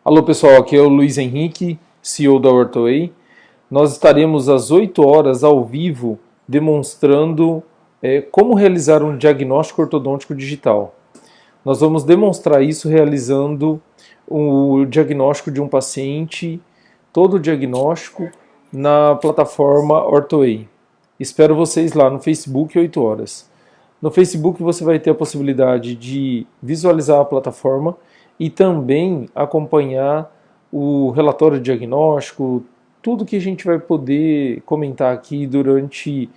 Alô pessoal, aqui é o Luiz Henrique, CEO da OrthoWay. Nós estaremos às 8 horas ao vivo demonstrando como realizar um diagnóstico ortodôntico digital. Nós vamos demonstrar isso realizando o diagnóstico de um paciente, todo o diagnóstico na plataforma OrthoWay. Espero vocês lá no Facebook 8 horas. No Facebook você vai ter a possibilidade de visualizar a plataforma e também acompanhar o relatório diagnóstico, tudo que a gente vai poder comentar aqui durante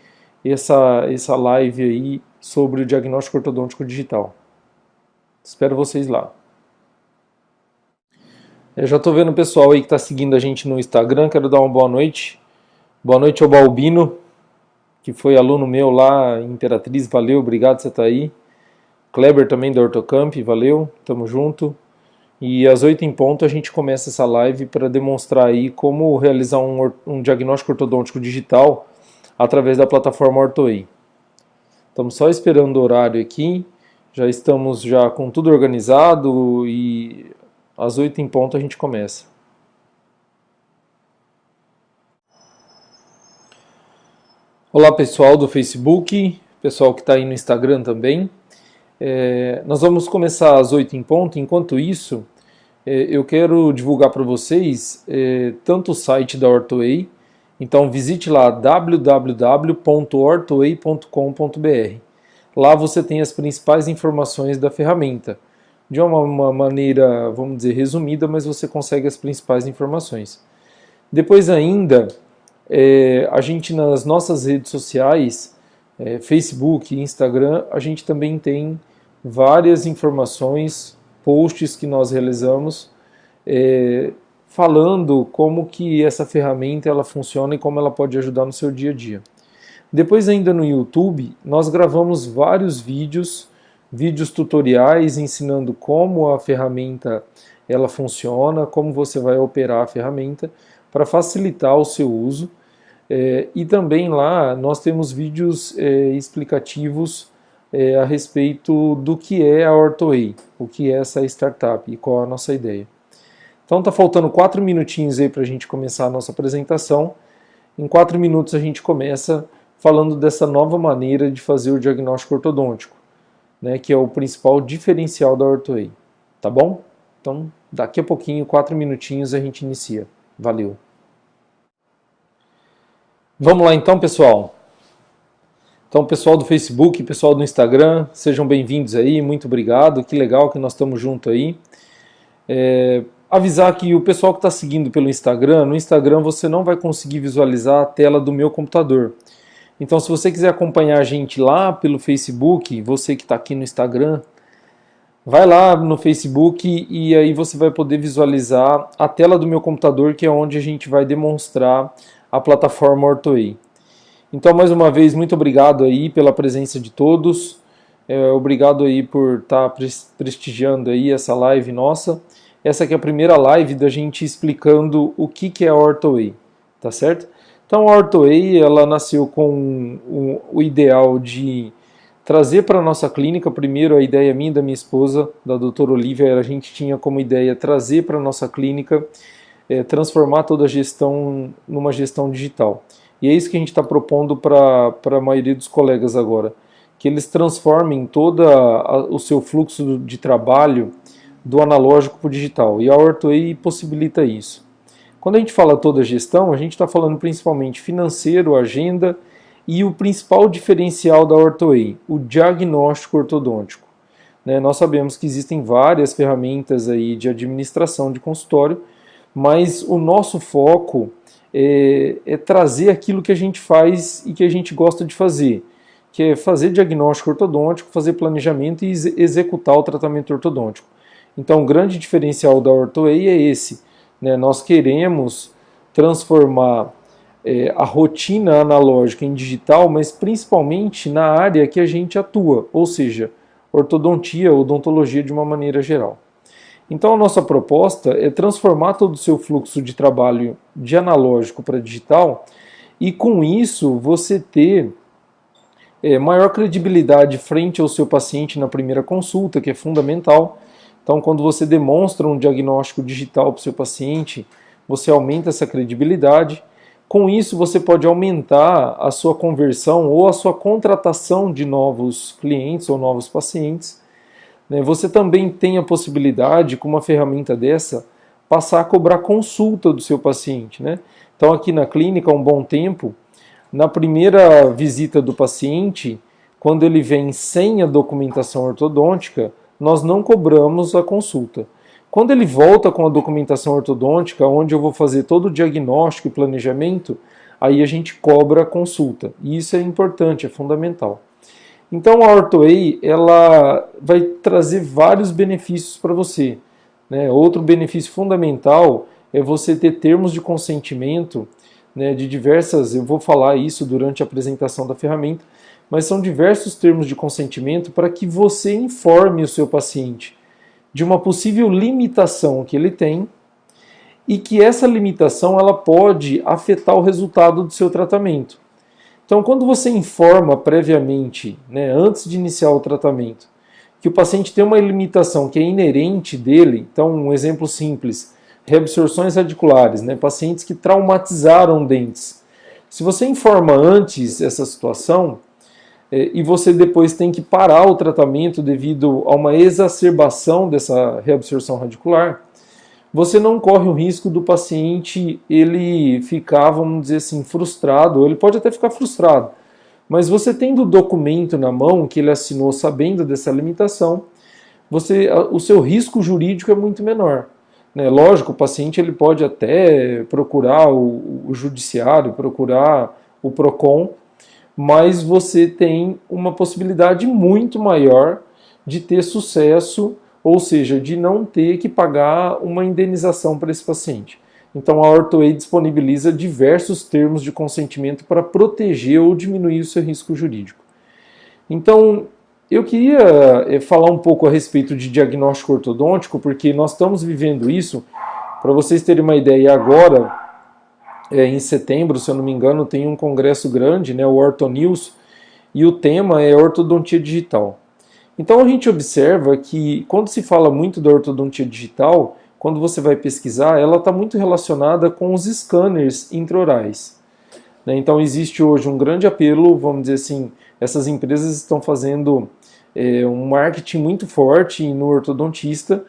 essa live aí sobre o diagnóstico ortodôntico digital. Espero vocês lá. Eu já estou vendo o pessoal aí que está seguindo a gente no Instagram, quero dar uma boa noite. Boa noite ao Balbino, que foi aluno meu lá em Imperatriz, valeu, obrigado por você estar aí. Kleber também da Ortocamp, valeu, tamo junto. E às 8 em ponto a gente começa essa live para demonstrar aí como realizar um diagnóstico ortodôntico digital através da plataforma OrthoWay. Estamos só esperando o horário aqui, já estamos já com tudo organizado e às 8 em ponto a gente começa. Olá pessoal do Facebook, pessoal que está aí no Instagram também. Nós vamos começar às 8 em ponto, enquanto isso eu quero divulgar para vocês tanto o site da OrthoWay, então visite lá www.orthoway.com.br. Lá você tem as principais informações da ferramenta, de uma maneira, vamos dizer, resumida, mas você consegue as principais informações. Depois ainda, a gente nas nossas redes sociais, Facebook e Instagram, a gente também tem várias informações, posts que nós realizamos, falando como que essa ferramenta ela funciona e como ela pode ajudar no seu dia a dia. Depois ainda no YouTube, nós gravamos vários vídeos tutoriais ensinando como a ferramenta ela funciona, como você vai operar a ferramenta para facilitar o seu uso. E também lá nós temos vídeos explicativos a respeito do que é a OrthoWay, o que é essa startup e qual a nossa ideia. Então está faltando 4 minutinhos aí para a gente começar a nossa apresentação. Em 4 minutos a gente começa falando dessa nova maneira de fazer o diagnóstico ortodôntico, né, que é o principal diferencial da OrthoWay. Tá bom? Então daqui a pouquinho, 4 minutinhos, a gente inicia. Valeu! Vamos lá então, pessoal. Então, pessoal do Facebook, pessoal do Instagram, sejam bem-vindos aí, muito obrigado, que legal que nós estamos juntos aí. Avisar que o pessoal que está seguindo pelo Instagram, no Instagram você não vai conseguir visualizar a tela do meu computador. Então, se você quiser acompanhar a gente lá pelo Facebook, você que está aqui no Instagram, vai lá no Facebook e aí você vai poder visualizar a tela do meu computador, que é onde a gente vai demonstrar a plataforma OrthoWay. Então, mais uma vez, muito obrigado aí pela presença de todos. Obrigado aí por estar prestigiando aí essa live nossa. Essa aqui é a primeira live da gente explicando o que é a OrthoWay, tá certo? Então, a OrthoWay, ela nasceu com o ideal de trazer para a nossa clínica, primeiro a ideia minha e da minha esposa, da doutora Olivia, a gente tinha como ideia trazer para a nossa clínica, transformar toda a gestão numa gestão digital. E é isso que a gente está propondo para a maioria dos colegas agora, que eles transformem todo o seu fluxo de trabalho do analógico para o digital. E a OrthoWay possibilita isso. Quando a gente fala toda a gestão, a gente está falando principalmente financeiro, agenda e o principal diferencial da OrthoWay, o diagnóstico ortodôntico. Nós sabemos que existem várias ferramentas aí de administração de consultório, mas o nosso foco é trazer aquilo que a gente faz e que a gente gosta de fazer, que é fazer diagnóstico ortodôntico, fazer planejamento e executar o tratamento ortodôntico. Então o grande diferencial da OrthoWay é esse, nós queremos transformar a rotina analógica em digital, mas principalmente na área que a gente atua, ou seja, ortodontia, odontologia de uma maneira geral. Então a nossa proposta é transformar todo o seu fluxo de trabalho de analógico para digital e com isso você ter maior credibilidade frente ao seu paciente na primeira consulta, que é fundamental, Então, quando você demonstra um diagnóstico digital para o seu paciente, você aumenta essa credibilidade. Com isso, você pode aumentar a sua conversão ou a sua contratação de novos clientes ou novos pacientes. Você também tem a possibilidade, com uma ferramenta dessa, passar a cobrar consulta do seu paciente. Então, aqui na clínica, há um bom tempo, na primeira visita do paciente, quando ele vem sem a documentação ortodôntica, nós não cobramos a consulta. Quando ele volta com a documentação ortodôntica, onde eu vou fazer todo o diagnóstico e planejamento, aí a gente cobra a consulta. E isso é importante, é fundamental. Então a OrthoWay, ela vai trazer vários benefícios para você. Outro benefício fundamental é você ter termos de consentimento de diversas, eu vou falar isso durante a apresentação da ferramenta, mas são diversos termos de consentimento para que você informe o seu paciente de uma possível limitação que ele tem e que essa limitação ela pode afetar o resultado do seu tratamento. Então, quando você informa previamente, antes de iniciar o tratamento, que o paciente tem uma limitação que é inerente dele, então um exemplo simples, reabsorções radiculares, pacientes que traumatizaram dentes. Se você informa antes essa situação, e você depois tem que parar o tratamento devido a uma exacerbação dessa reabsorção radicular, você não corre o risco do paciente ele ficar, vamos dizer assim, frustrado, ou ele pode até ficar frustrado, mas você tendo o documento na mão que ele assinou sabendo dessa limitação, o seu risco jurídico é muito menor. Lógico, o paciente ele pode até procurar o judiciário, procurar o PROCON, mas você tem uma possibilidade muito maior de ter sucesso, ou seja, de não ter que pagar uma indenização para esse paciente. Então a OrthoWay disponibiliza diversos termos de consentimento para proteger ou diminuir o seu risco jurídico. Então, eu queria falar um pouco a respeito de diagnóstico ortodôntico, porque nós estamos vivendo isso. Para vocês terem uma ideia, agora, em setembro, se eu não me engano, tem um congresso grande, o OrthoNews, e o tema é ortodontia digital. Então a gente observa que quando se fala muito da ortodontia digital, quando você vai pesquisar, ela está muito relacionada com os scanners intraorais. Então existe hoje um grande apelo, vamos dizer assim, essas empresas estão fazendo um marketing muito forte no ortodontista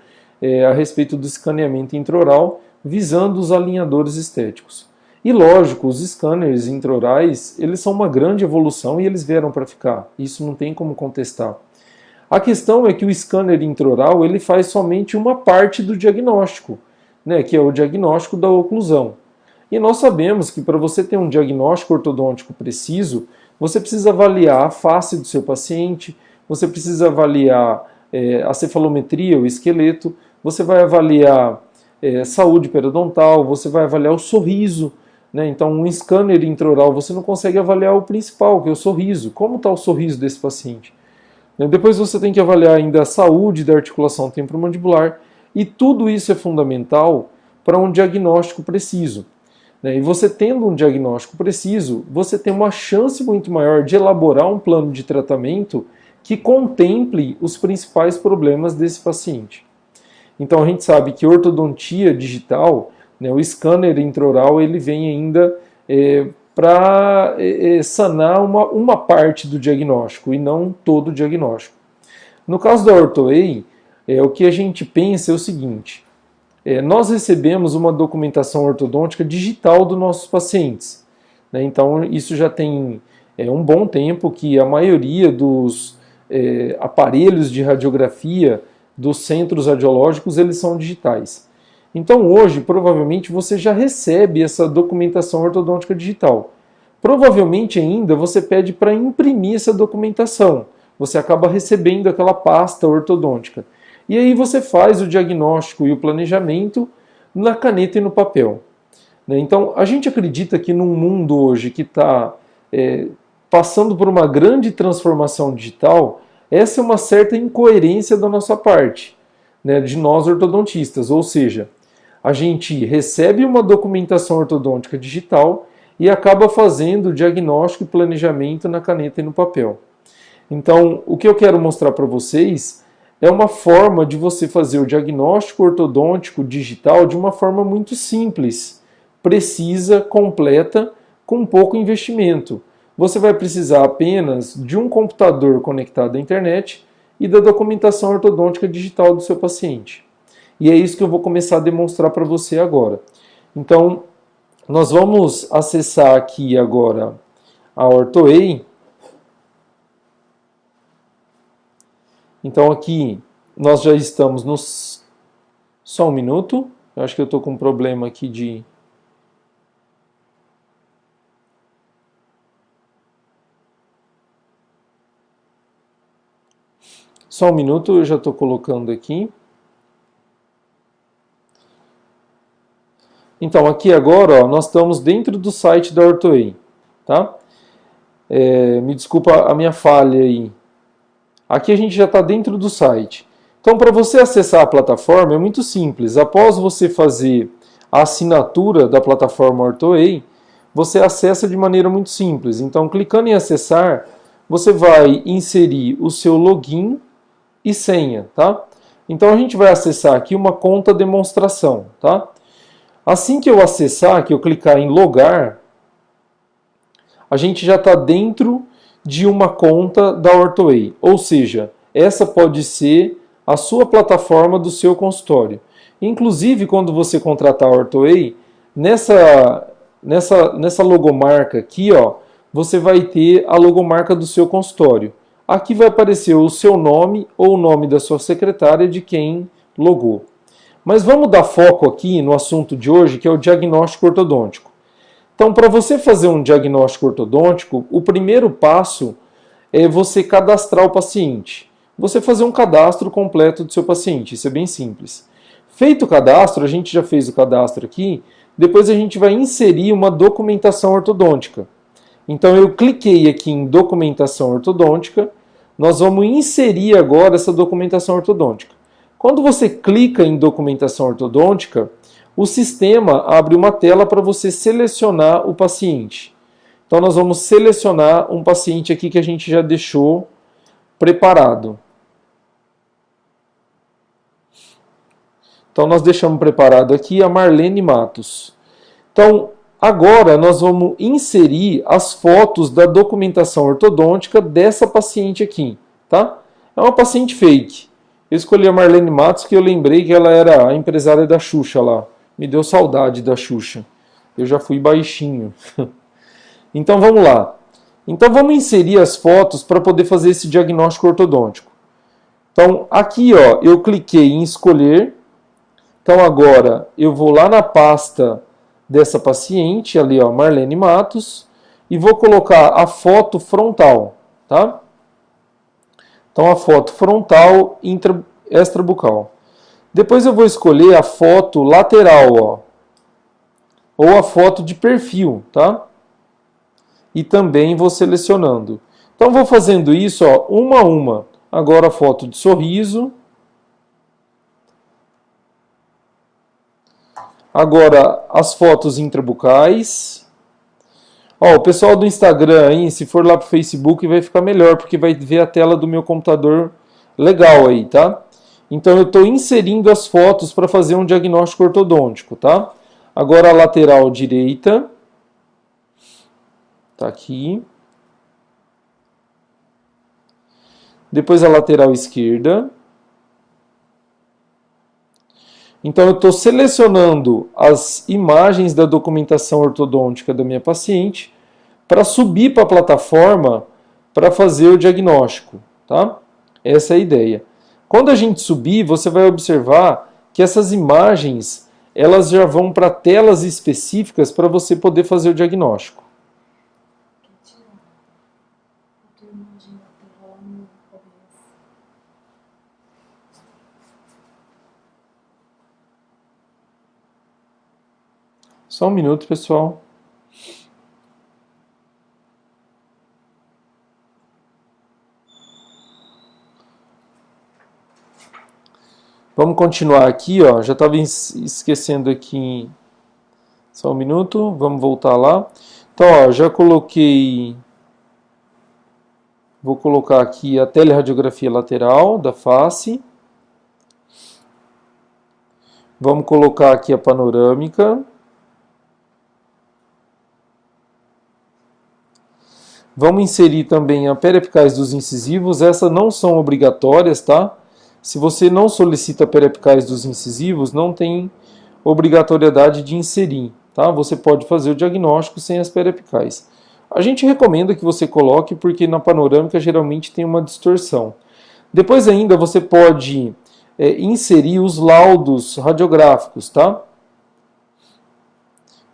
a respeito do escaneamento intraoral, visando os alinhadores estéticos. E lógico, os scanners intraorais, eles são uma grande evolução e eles vieram para ficar. Isso não tem como contestar. A questão é que o scanner intraoral ele faz somente uma parte do diagnóstico, que é o diagnóstico da oclusão. E nós sabemos que para você ter um diagnóstico ortodôntico preciso, você precisa avaliar a face do seu paciente, você precisa avaliar a cefalometria, o esqueleto, você vai avaliar saúde periodontal, você vai avaliar o sorriso. Então, um scanner intraoral você não consegue avaliar o principal, que é o sorriso. Como está o sorriso desse paciente? Depois você tem que avaliar ainda a saúde da articulação temporomandibular. E tudo isso é fundamental para um diagnóstico preciso. E você tendo um diagnóstico preciso, você tem uma chance muito maior de elaborar um plano de tratamento que contemple os principais problemas desse paciente. Então a gente sabe que ortodontia digital, o scanner intraoral, ele vem ainda para sanar uma parte do diagnóstico e não todo o diagnóstico. No caso da OrthoWay, o que a gente pensa é o seguinte: nós recebemos uma documentação ortodôntica digital dos nossos pacientes. Então isso já tem um bom tempo que a maioria dos aparelhos de radiografia dos centros radiológicos eles são digitais. Então hoje, provavelmente, você já recebe essa documentação ortodôntica digital. Provavelmente ainda você pede para imprimir essa documentação. Você acaba recebendo aquela pasta ortodôntica. E aí você faz o diagnóstico e o planejamento na caneta e no papel. Então a gente acredita que num mundo hoje que está passando por uma grande transformação digital, essa é uma certa incoerência da nossa parte, de nós ortodontistas, ou seja, a gente recebe uma documentação ortodôntica digital e acaba fazendo diagnóstico e planejamento na caneta e no papel. Então, o que eu quero mostrar para vocês é uma forma de você fazer o diagnóstico ortodôntico digital de uma forma muito simples, precisa, completa, com pouco investimento. Você vai precisar apenas de um computador conectado à internet e da documentação ortodôntica digital do seu paciente. E é isso que eu vou começar a demonstrar para você agora. Então, nós vamos acessar aqui agora a OrtoEI. Então aqui nós já estamos nos... Só um minuto. Eu acho que eu estou com um problema aqui de... Só um minuto, eu já estou colocando aqui. Então aqui agora, ó, nós estamos dentro do site da OrtoEI, tá? Me desculpa a minha falha aí. Aqui a gente já está dentro do site. Então, para você acessar a plataforma é muito simples. Após você fazer a assinatura da plataforma OrtoEI, você acessa de maneira muito simples. Então, clicando em acessar, você vai inserir o seu login e senha, tá? Então, a gente vai acessar aqui uma conta demonstração, tá? Assim que eu acessar, que eu clicar em logar, a gente já está dentro de uma conta da OrtoEI, ou seja, essa pode ser a sua plataforma do seu consultório. Inclusive, quando você contratar a OrtoEI, nessa logomarca aqui, ó, você vai ter a logomarca do seu consultório. Aqui vai aparecer o seu nome ou o nome da sua secretária de quem logou. Mas vamos dar foco aqui no assunto de hoje, que é o diagnóstico ortodôntico. Então, para você fazer um diagnóstico ortodôntico, o primeiro passo é você cadastrar o paciente. Você fazer um cadastro completo do seu paciente, isso é bem simples. Feito o cadastro, a gente já fez o cadastro aqui, depois a gente vai inserir uma documentação ortodôntica. Então, eu cliquei aqui em documentação ortodôntica, nós vamos inserir agora essa documentação ortodôntica. Quando você clica em documentação ortodôntica, o sistema abre uma tela para você selecionar o paciente. Então nós vamos selecionar um paciente aqui que a gente já deixou preparado. Então nós deixamos preparado aqui a Marlene Matos. Então agora nós vamos inserir as fotos da documentação ortodôntica dessa paciente aqui, tá? É uma paciente fake. Eu escolhi a Marlene Matos porque eu lembrei que ela era a empresária da Xuxa lá. Me deu saudade da Xuxa. Eu já fui baixinho. Então vamos lá. Então vamos inserir as fotos para poder fazer esse diagnóstico ortodôntico. Então aqui, ó, eu cliquei em escolher. Então agora eu vou lá na pasta dessa paciente, ali, ó, Marlene Matos, e vou colocar a foto frontal, tá? Então a foto frontal extrabucal. Depois eu vou escolher a foto lateral, ó, ou a foto de perfil, tá? E também vou selecionando. Então vou fazendo isso, ó, uma a uma. Agora a foto de sorriso. Agora as fotos intrabucais. Ó, o pessoal do Instagram aí, se for lá pro Facebook, vai ficar melhor, porque vai ver a tela do meu computador legal aí, tá? Então eu estou inserindo as fotos para fazer um diagnóstico ortodôntico, tá? Agora a lateral direita. Tá aqui. Depois a lateral esquerda. Então eu estou selecionando as imagens da documentação ortodôntica da minha paciente para subir para a plataforma para fazer o diagnóstico, tá? Essa é a ideia. Quando a gente subir, você vai observar que essas imagens elas já vão para telas específicas para você poder fazer o diagnóstico. Só um minuto, pessoal. Vamos continuar aqui, ó. Já estava esquecendo aqui. Só um minuto, vamos voltar lá. Então, ó, já coloquei. Vou colocar aqui a teleradiografia lateral da face. Vamos colocar aqui a panorâmica. Vamos inserir também a periapicais dos incisivos. Essas não são obrigatórias, tá? Se você não solicita periapicais dos incisivos, não tem obrigatoriedade de inserir, tá? Você pode fazer o diagnóstico sem as periapicais. A gente recomenda que você coloque porque na panorâmica geralmente tem uma distorção. Depois ainda você pode inserir os laudos radiográficos, tá?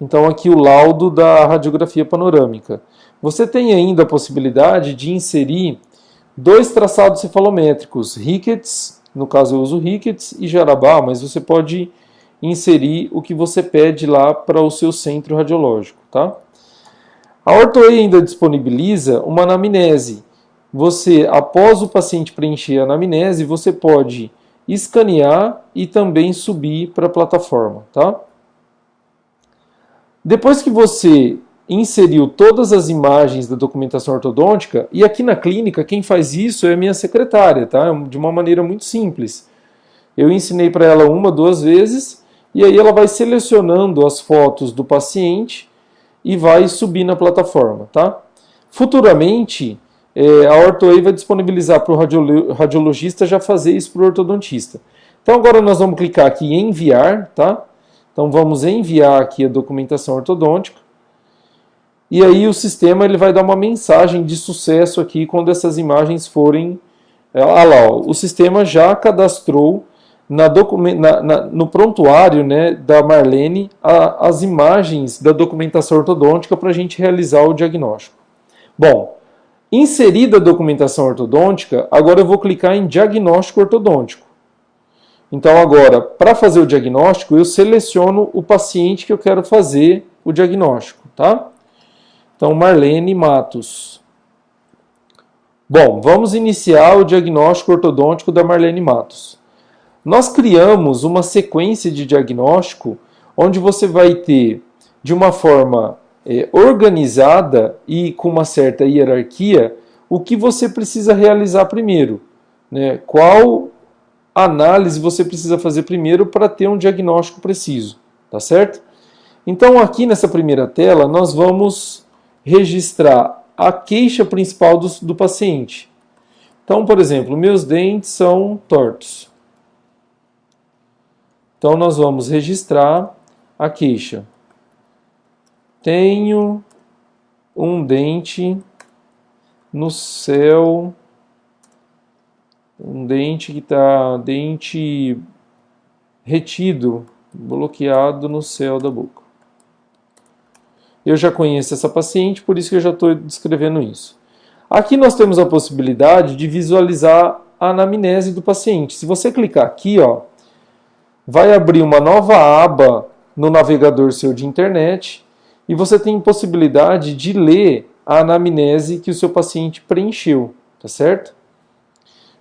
Então aqui o laudo da radiografia panorâmica. Você tem ainda a possibilidade de inserir 2 traçados cefalométricos, Ricketts, no caso eu uso Ricketts e Jarabá, mas você pode inserir o que você pede lá para o seu centro radiológico, tá? A OrthoEI ainda disponibiliza uma anamnese. Você, após o paciente preencher a anamnese, você pode escanear e também subir para a plataforma, tá? Depois que você inseriu todas as imagens da documentação ortodôntica, e aqui na clínica quem faz isso é a minha secretária, tá? De uma maneira muito simples. Eu ensinei para ela 1, 2 vezes, e aí ela vai selecionando as fotos do paciente e vai subir na plataforma, tá? Futuramente, a OrthoEI vai disponibilizar para o radiologista já fazer isso para o ortodontista. Então agora nós vamos clicar aqui em enviar, tá? Então vamos enviar aqui a documentação ortodôntica. E aí o sistema ele vai dar uma mensagem de sucesso aqui quando essas imagens forem... Olha lá, ó, o sistema já cadastrou no prontuário, né, da Marlene as imagens da documentação ortodôntica para a gente realizar o diagnóstico. Bom, inserida a documentação ortodôntica, agora eu vou clicar em diagnóstico ortodôntico. Então agora, para fazer o diagnóstico, eu seleciono o paciente que eu quero fazer o diagnóstico, tá? Então, Marlene Matos. Bom, vamos iniciar o diagnóstico ortodôntico da Marlene Matos. Nós criamos uma sequência de diagnóstico onde você vai ter, de uma forma organizada e com uma certa hierarquia, o que você precisa realizar primeiro, né? Qual análise você precisa fazer primeiro para ter um diagnóstico preciso, tá certo? Então aqui nessa primeira tela nós vamos registrar a queixa principal do paciente. Então, por exemplo, meus dentes são tortos. Então nós vamos registrar a queixa. Tenho um dente no céu, um dente que está retido, bloqueado no céu da boca. Eu já conheço essa paciente, por isso que eu já estou descrevendo isso. Aqui nós temos a possibilidade de visualizar a anamnese do paciente. Se você clicar aqui, ó, vai abrir uma nova aba no navegador seu de internet e você tem possibilidade de ler a anamnese que o seu paciente preencheu, tá certo?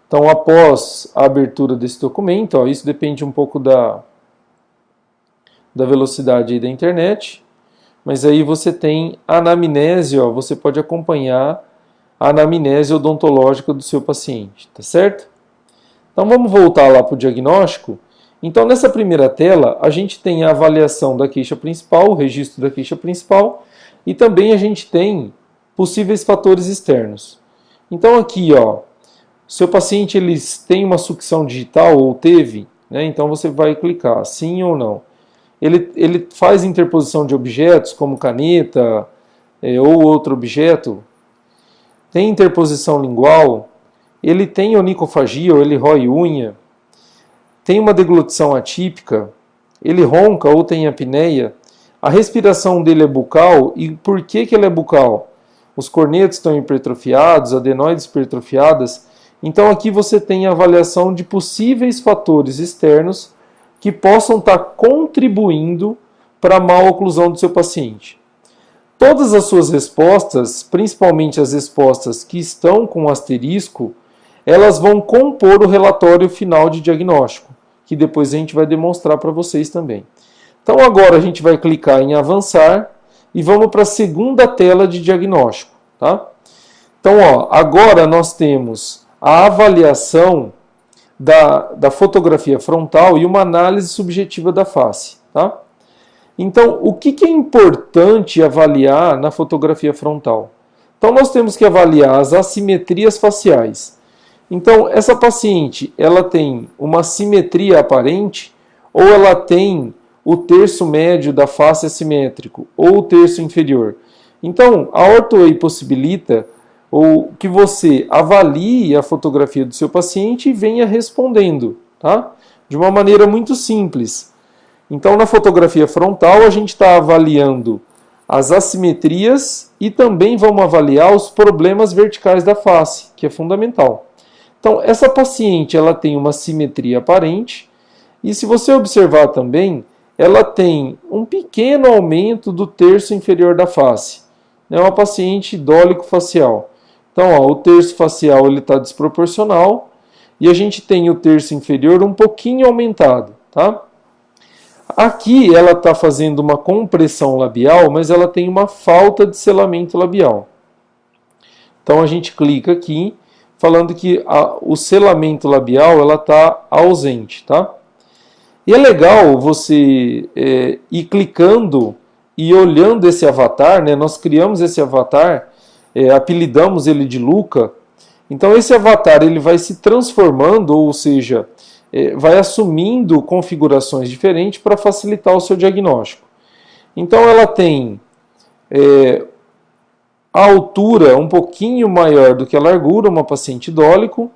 Então, após a abertura desse documento, ó, isso depende um pouco da velocidade aí da internet, mas aí você tem a anamnese, ó, você pode acompanhar a anamnese odontológica do seu paciente, tá certo? Então vamos voltar lá para o diagnóstico. Então nessa primeira tela a gente tem a avaliação da queixa principal, o registro da queixa principal, e também a gente tem possíveis fatores externos. Então aqui, ó, seu paciente ele tem uma sucção digital ou teve, né? Então você vai clicar sim ou não. Ele faz interposição de objetos como caneta ou outro objeto. Tem interposição lingual. Ele tem onicofagia ou ele rói unha. Tem uma deglutição atípica. Ele ronca ou tem apneia. A respiração dele é bucal. E por que ele é bucal? Os cornetos estão hipertrofiados, adenoides hipertrofiadas. Então aqui você tem a avaliação de possíveis fatores externos que possam estar contribuindo para a má oclusão do seu paciente. Todas as suas respostas, principalmente as respostas que estão com asterisco, elas vão compor o relatório final de diagnóstico, que depois a gente vai demonstrar para vocês também. Então agora a gente vai clicar em avançar e vamos para a segunda tela de diagnóstico, tá? Então, ó, agora nós temos a avaliação da fotografia frontal e uma análise subjetiva da face. Tá? Então, o que é importante avaliar na fotografia frontal? Então, nós temos que avaliar as assimetrias faciais. Então, essa paciente, ela tem uma simetria aparente ou ela tem o terço médio da face assimétrico ou o terço inferior? Então, a OrthoWay possibilita ou que você avalie a fotografia do seu paciente e venha respondendo, tá? De uma maneira muito simples. Então, na fotografia frontal, a gente está avaliando as assimetrias e também vamos avaliar os problemas verticais da face, que é fundamental. Então, essa paciente ela tem uma simetria aparente e se você observar também, ela tem um pequeno aumento do terço inferior da face. É uma paciente dólico-facial. Então, ó, o terço facial está desproporcional e a gente tem o terço inferior um pouquinho aumentado. Tá? Aqui ela está fazendo uma compressão labial, mas ela tem uma falta de selamento labial. Então, a gente clica aqui falando que o selamento labial está ausente. Tá? E é legal você ir clicando e olhando esse avatar, né? Nós criamos esse avatar, apelidamos ele de Luca. Então esse avatar ele vai se transformando, ou seja, vai assumindo configurações diferentes para facilitar o seu diagnóstico. Então ela tem a altura um pouquinho maior do que a largura, uma paciente dólico,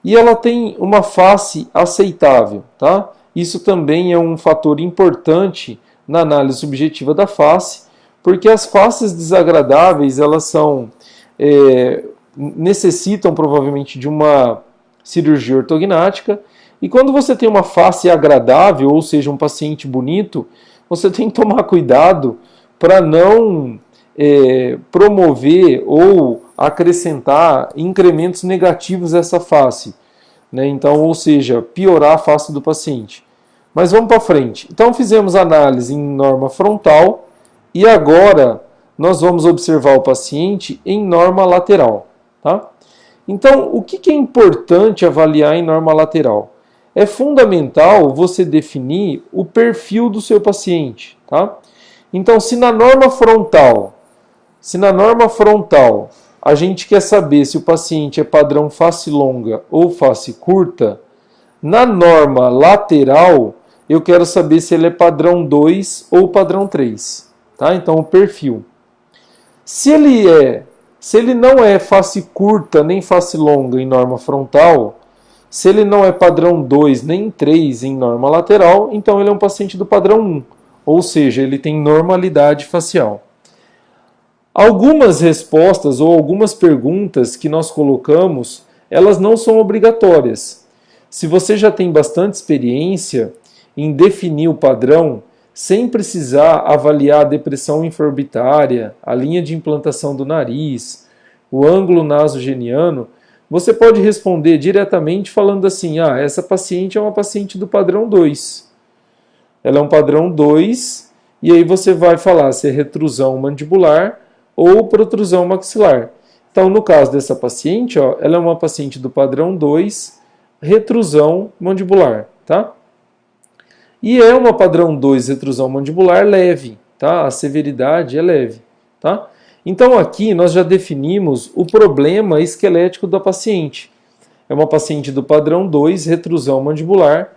e ela tem uma face aceitável, tá? Isso também é um fator importante na análise subjetiva da face, porque as faces desagradáveis elas necessitam provavelmente de uma cirurgia ortognática, e quando você tem uma face agradável, ou seja, um paciente bonito, você tem que tomar cuidado para não promover ou acrescentar incrementos negativos a essa face, né? Então, ou seja, piorar a face do paciente. Mas vamos para frente. Então fizemos análise em norma frontal e agora nós vamos observar o paciente em norma lateral. Tá? Então o que é importante avaliar em norma lateral? É fundamental você definir o perfil do seu paciente. Tá? Então se na norma frontal a gente quer saber se o paciente é padrão face longa ou face curta, na norma lateral eu quero saber se ele é padrão 2 ou padrão 3. Tá? Então, o perfil. Se ele não é face curta nem face longa em norma frontal, se ele não é padrão 2 nem 3 em norma lateral, então ele é um paciente do padrão 1. Ou seja, ele tem normalidade facial. Algumas respostas ou algumas perguntas que nós colocamos, elas não são obrigatórias. Se você já tem bastante experiência em definir o padrão, sem precisar avaliar a depressão infraorbitária, a linha de implantação do nariz, o ângulo nasogeniano, você pode responder diretamente falando assim, essa paciente é uma paciente do padrão 2. Ela é um padrão 2, e aí você vai falar se é retrusão mandibular ou protrusão maxilar. Então, no caso dessa paciente, ela é uma paciente do padrão 2, retrusão mandibular, tá? E é uma padrão 2 retrusão mandibular leve, tá? A severidade é leve, tá? Então aqui nós já definimos o problema esquelético da paciente. É uma paciente do padrão 2 retrusão mandibular,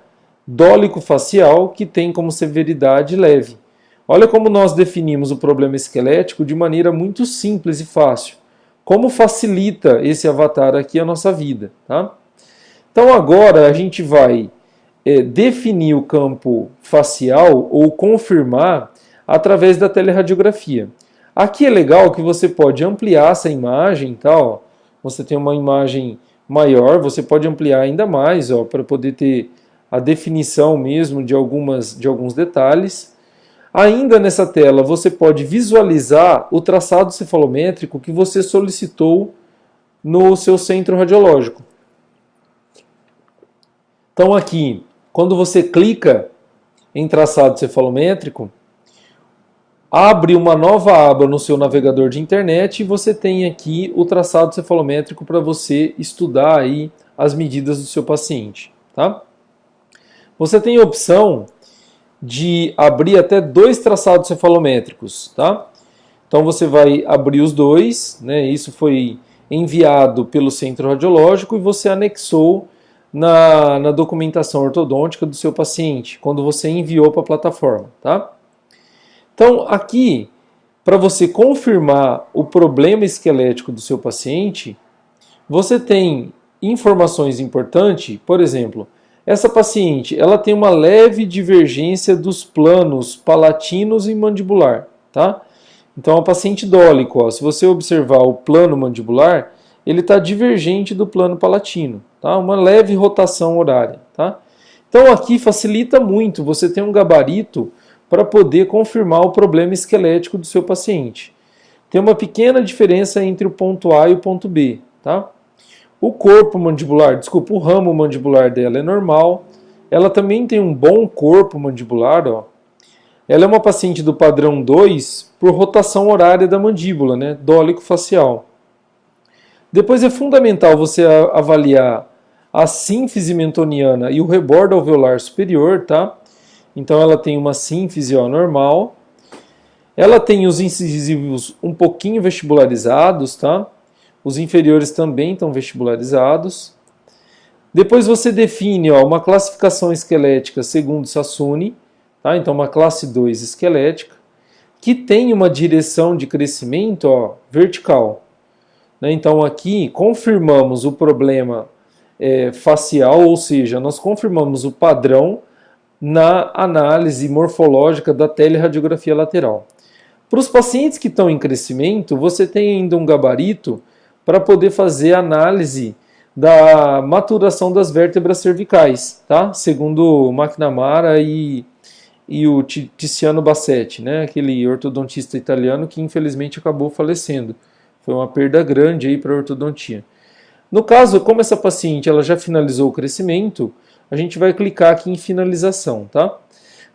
dólico facial, que tem como severidade leve. Olha como nós definimos o problema esquelético de maneira muito simples e fácil. Como facilita esse avatar aqui a nossa vida, tá? Então agora a gente vai definir o campo facial ou confirmar através da teleradiografia. Aqui é legal que você pode ampliar essa imagem, tá, ó. Você tem uma imagem maior, você pode ampliar ainda mais para poder ter a definição mesmo de alguns detalhes. Ainda nessa tela você pode visualizar o traçado cefalométrico que você solicitou no seu centro radiológico. Então aqui, quando você clica em traçado cefalométrico, abre uma nova aba no seu navegador de internet e você tem aqui o traçado cefalométrico para você estudar aí as medidas do seu paciente. tá? Você tem a opção de abrir até 2 traçados cefalométricos, tá? Então você vai abrir os dois, né? Isso foi enviado pelo centro radiológico e você anexou na documentação ortodôntica do seu paciente, quando você enviou para a plataforma, tá? Então aqui, para você confirmar o problema esquelético do seu paciente, você tem informações importantes, por exemplo, essa paciente ela tem uma leve divergência dos planos palatinos e mandibular, tá? Então, a paciente dólico, ó, se você observar o plano mandibular, ele está divergente do plano palatino, tá? Uma leve rotação horária, tá? Então, aqui facilita muito, você tem um gabarito para poder confirmar o problema esquelético do seu paciente. Tem uma pequena diferença entre o ponto A e o ponto B, tá? O corpo mandibular, desculpa, o ramo mandibular dela é normal. Ela também tem um bom corpo mandibular, ó. Ela é uma paciente do padrão 2 por rotação horária da mandíbula, né? Dólico facial. Depois é fundamental você avaliar a sínfise mentoniana e o rebordo alveolar superior, tá? Então ela tem uma sínfise, ó, normal. Ela tem os incisivos um pouquinho vestibularizados, tá? Os inferiores também estão vestibularizados. Depois você define, ó, uma classificação esquelética segundo Sassoon, tá? Então uma classe 2 esquelética, que tem uma direção de crescimento, ó, vertical. Né? Então aqui confirmamos o problema facial, ou seja, nós confirmamos o padrão na análise morfológica da teleradiografia lateral. Para os pacientes que estão em crescimento, você tem ainda um gabarito para poder fazer a análise da maturação das vértebras cervicais, tá? Segundo o McNamara e o Tiziano Bassetti, né? Aquele ortodontista italiano que infelizmente acabou falecendo. Foi uma perda grande aí para a ortodontia. No caso, como essa paciente ela já finalizou o crescimento, a gente vai clicar aqui em finalização, tá?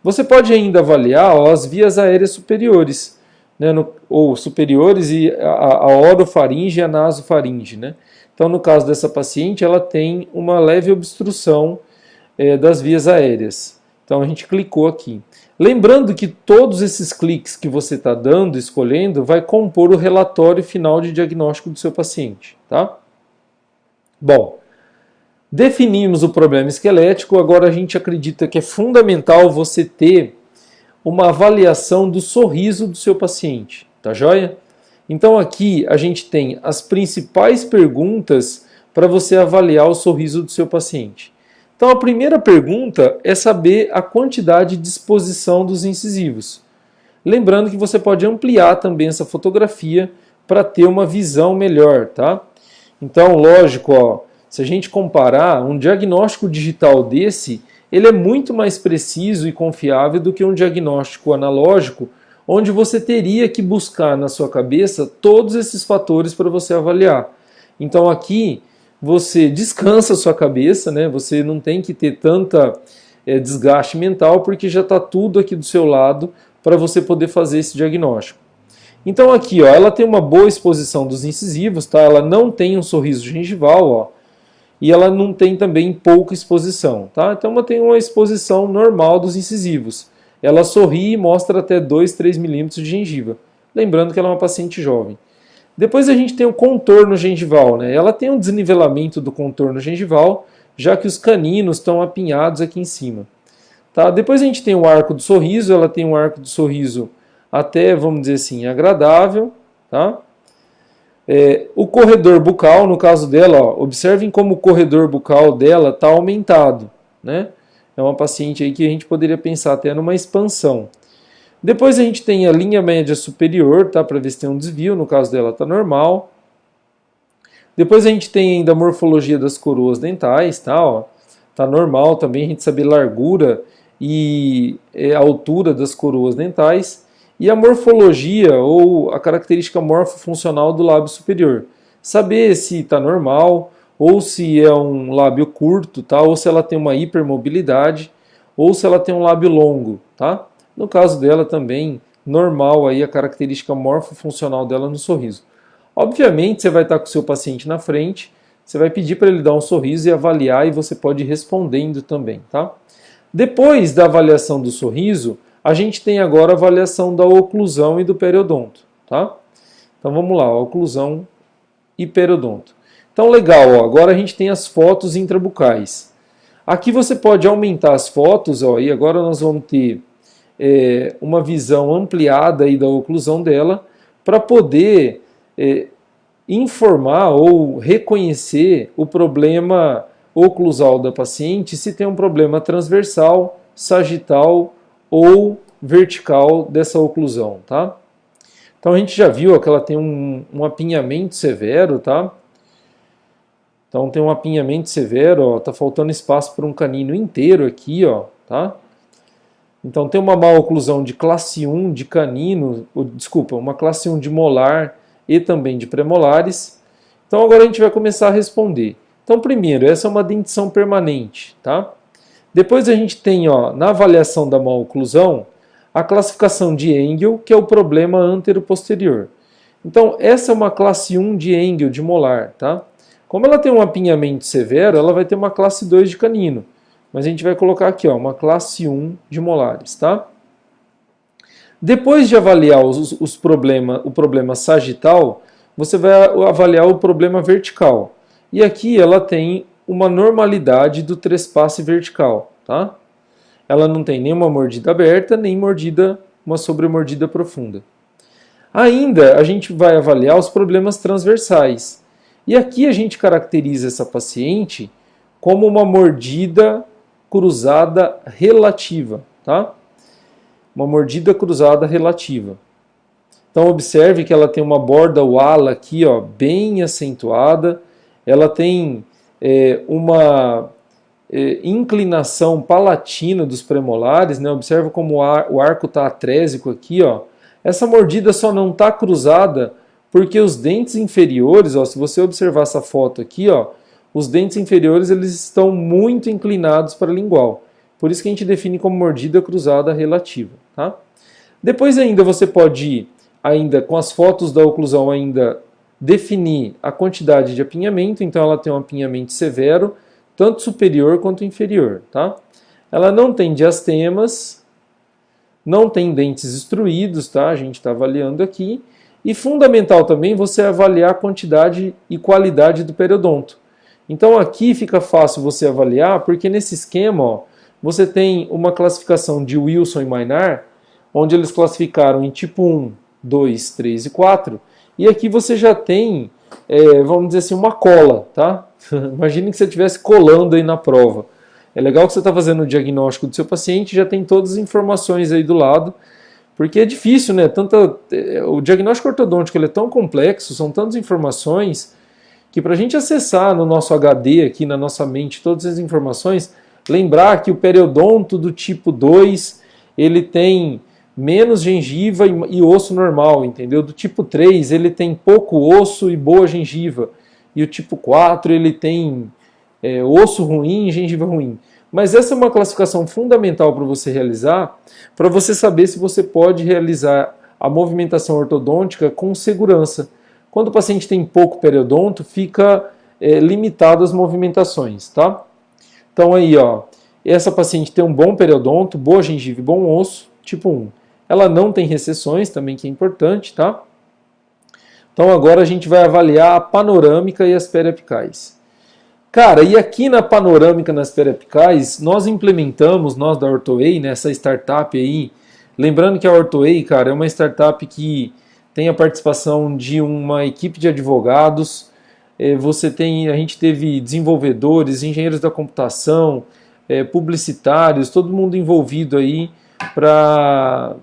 Você pode ainda avaliar, ó, as vias aéreas superiores, né, ou superiores e a orofaringe e a nasofaringe, né? Então, no caso dessa paciente, ela tem uma leve obstrução das vias aéreas. Então, a gente clicou aqui. Lembrando que todos esses cliques que você está dando, escolhendo, vai compor o relatório final de diagnóstico do seu paciente, tá? Bom, definimos o problema esquelético, agora a gente acredita que é fundamental você ter uma avaliação do sorriso do seu paciente, tá joia? Então aqui a gente tem as principais perguntas para você avaliar o sorriso do seu paciente. Então a primeira pergunta é saber a quantidade de exposição dos incisivos. Lembrando que você pode ampliar também essa fotografia para ter uma visão melhor, tá? Então, lógico, ó, se a gente comparar, um diagnóstico digital desse, ele é muito mais preciso e confiável do que um diagnóstico analógico, onde você teria que buscar na sua cabeça todos esses fatores para você avaliar. Então aqui você descansa a sua cabeça, né? Você não tem que ter tanta desgaste mental, porque já está tudo aqui do seu lado para você poder fazer esse diagnóstico. Então aqui, ó, ela tem uma boa exposição dos incisivos, tá? Ela não tem um sorriso gengival, ó, e ela não tem também pouca exposição, tá? Então ela tem uma exposição normal dos incisivos. Ela sorri e mostra até 2, 3 milímetros de gengiva. Lembrando que ela é uma paciente jovem. Depois a gente tem o contorno gengival, né? Ela tem um desnivelamento do contorno gengival, já que os caninos estão apinhados aqui em cima. Tá? Depois a gente tem o arco do sorriso, ela tem um arco do sorriso até, vamos dizer assim, agradável. Tá? O corredor bucal, no caso dela, ó, observem como o corredor bucal dela está aumentado, né? É uma paciente aí que a gente poderia pensar até numa expansão. Depois a gente tem a linha média superior, tá? Para ver se tem um desvio, no caso dela está normal. Depois a gente tem ainda a morfologia das coroas dentais, tá? Ó, tá normal também a gente saber largura e a altura das coroas dentais. E a morfologia ou a característica morfofuncional do lábio superior. Saber se está normal, ou se é um lábio curto, tá? Ou se ela tem uma hipermobilidade, ou se ela tem um lábio longo, tá? No caso dela também, normal aí a característica morfofuncional dela no sorriso. Obviamente você vai estar com o seu paciente na frente, você vai pedir para ele dar um sorriso e avaliar, e você pode ir respondendo também, tá? Depois da avaliação do sorriso, a gente tem agora a avaliação da oclusão e do periodonto, tá? Então vamos lá, oclusão e periodonto. Então legal, ó, agora a gente tem as fotos intrabucais. Aqui você pode aumentar as fotos, ó, e agora nós vamos ter uma visão ampliada aí da oclusão dela, para poder informar ou reconhecer o problema oclusal da paciente, se tem um problema transversal, sagital ou vertical dessa oclusão, tá? Então a gente já viu que ela tem um apinhamento severo, tá? Então tem um apinhamento severo, ó, tá faltando espaço para um canino inteiro aqui, ó, tá? Então tem uma má oclusão de classe 1 de canino, desculpa, uma classe 1 de molar e também de premolares. Então agora a gente vai começar a responder. Então primeiro, essa é uma dentição permanente, tá? Depois a gente tem, ó, na avaliação da má oclusão, a classificação de Engel, que é o problema antero-posterior. Então essa é uma classe 1 de Engel, de molar, tá? Como ela tem um apinhamento severo, ela vai ter uma classe 2 de canino. Mas a gente vai colocar aqui, ó, uma classe 1 de molares, tá? Depois de avaliar o problema sagital, você vai avaliar o problema vertical. E aqui ela tem uma normalidade do trespasse vertical, tá? Ela não tem nenhuma mordida aberta, nem uma sobremordida profunda. Ainda a gente vai avaliar os problemas transversais. E aqui a gente caracteriza essa paciente como uma mordida cruzada relativa, tá? Uma mordida cruzada relativa. Então observe que ela tem uma borda ou ala aqui, ó, bem acentuada. Ela tem uma inclinação palatina dos premolares, né? Observe como o arco está atrésico aqui, ó. Essa mordida só não está cruzada porque os dentes inferiores, ó, se você observar essa foto aqui, ó, os dentes inferiores eles estão muito inclinados para a lingual. Por isso que a gente define como mordida cruzada relativa, tá? Depois ainda você pode, ainda com as fotos da oclusão, ainda definir a quantidade de apinhamento. Então ela tem um apinhamento severo, tanto superior quanto inferior, tá? Ela não tem diastemas, não tem dentes extruídos, tá? A gente está avaliando aqui. E fundamental também você avaliar a quantidade e qualidade do periodonto. Então aqui fica fácil você avaliar, porque nesse esquema, ó, você tem uma classificação de Wilson e Maynard, onde eles classificaram em tipo 1, 2, 3 e 4, e aqui você já tem, vamos dizer assim, uma cola, tá? Imagine que você estivesse colando aí na prova. É legal que você está fazendo o diagnóstico do seu paciente, já tem todas as informações aí do lado, porque é difícil, né? O diagnóstico ortodôntico ele é tão complexo, são tantas informações, que para a gente acessar no nosso HD, aqui na nossa mente, todas as informações, lembrar que o periodonto do tipo 2, ele tem menos gengiva e osso normal, entendeu? Do tipo 3, ele tem pouco osso e boa gengiva. E o tipo 4, ele tem osso ruim e gengiva ruim. Mas essa é uma classificação fundamental para você realizar, para você saber se você pode realizar a movimentação ortodôntica com segurança. Quando o paciente tem pouco periodonto, fica limitado às movimentações, tá? Então aí, ó, essa paciente tem um bom periodonto, boa gengiva e bom osso, tipo 1. Ela não tem recessões, também que é importante, tá? Então agora a gente vai avaliar a panorâmica e as periapicais. Cara, e aqui na panorâmica e nas periapicais, nós implementamos, nós da OrthoWay, nessa startup aí, lembrando que a OrthoWay, cara, é uma startup que tem a participação de uma equipe de advogados, a gente teve desenvolvedores, engenheiros da computação, publicitários, todo mundo envolvido aí para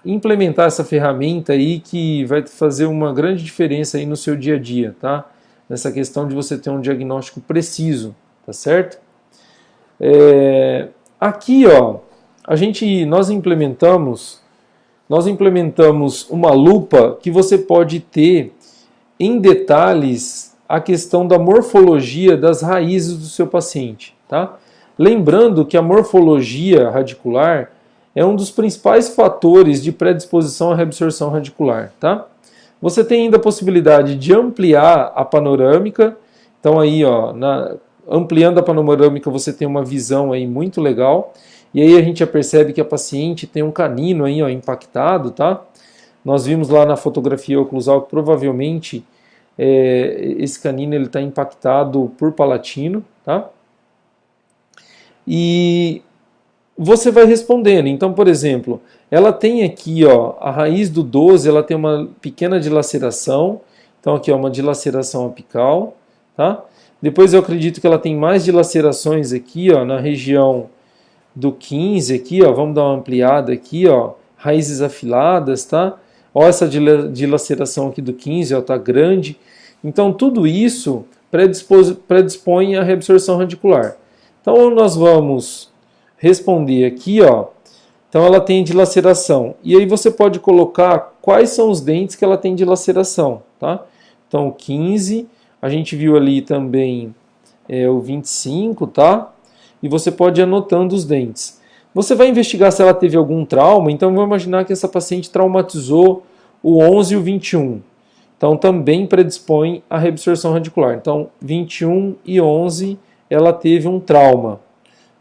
implementar essa ferramenta aí que vai fazer uma grande diferença aí no seu dia a dia, tá? Nessa questão de você ter um diagnóstico preciso, tá certo? Aqui, ó, nós implementamos uma lupa que você pode ter em detalhes a questão da morfologia das raízes do seu paciente, tá? Lembrando que a morfologia radicular é um dos principais fatores de predisposição à reabsorção radicular, tá? Você tem ainda a possibilidade de ampliar a panorâmica Então aí, ó, ampliando a panorâmica, você tem uma visão aí muito legal. E aí a gente já percebe que a paciente tem um canino aí, ó, impactado, tá? Nós vimos lá na fotografia oclusal que provavelmente esse canino ele está impactado por palatino, tá? E você vai respondendo. Então, por exemplo, ela tem aqui, ó, a raiz do 12, ela tem uma pequena dilaceração. Então aqui, ó, uma dilaceração apical, tá? Depois eu acredito que ela tem mais dilacerações aqui, ó, na região do 15 aqui, ó, vamos dar uma ampliada aqui, ó, raízes afiladas, tá? Ó, essa dilaceração aqui do 15, ó, tá grande. Então tudo isso predispõe à reabsorção radicular. Então nós vamos responder aqui, ó. Então ela tem dilaceração. E aí você pode colocar quais são os dentes que ela tem dilaceração, tá? Então o 15, a gente viu ali também o 25, tá? E você pode ir anotando os dentes. Você vai investigar se ela teve algum trauma, então vamos imaginar que essa paciente traumatizou o 11 e o 21. Então também predispõe à reabsorção radicular. Então 21 e 11 ela teve um trauma.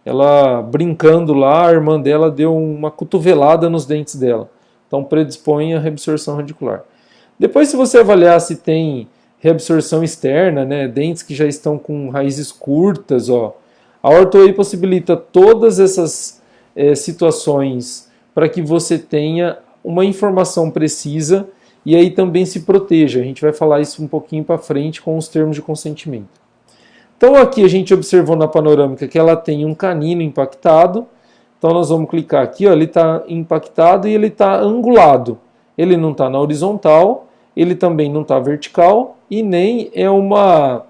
Ela brincando lá, a irmã dela deu uma cotovelada nos dentes dela. Então predispõe à reabsorção radicular. Depois, se você avaliar se tem reabsorção externa, né, dentes que já estão com raízes curtas, ó, a orto aí possibilita todas essas situações para que você tenha uma informação precisa e aí também se proteja. A gente vai falar isso um pouquinho para frente com os termos de consentimento. Então aqui a gente observou na panorâmica que ela tem um canino impactado. Então nós vamos clicar aqui, ó, ele está impactado e ele está angulado. Ele não está na horizontal, ele também não está vertical e nem é uma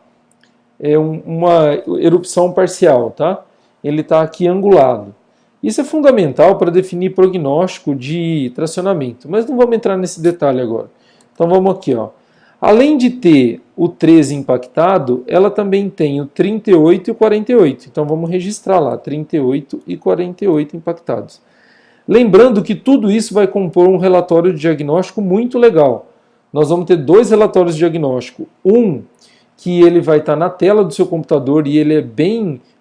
erupção parcial, tá? Ele está aqui angulado. Isso é fundamental para definir prognóstico de tracionamento, mas não vamos entrar nesse detalhe agora. Então vamos aqui, ó. Além de ter o 13 impactado, ela também tem o 38 e o 48. Então vamos registrar lá, 38 e 48 impactados. Lembrando que tudo isso vai compor um relatório de diagnóstico muito legal. Nós vamos ter dois relatórios de diagnóstico. Um que ele vai estar na tela do seu computador e ele é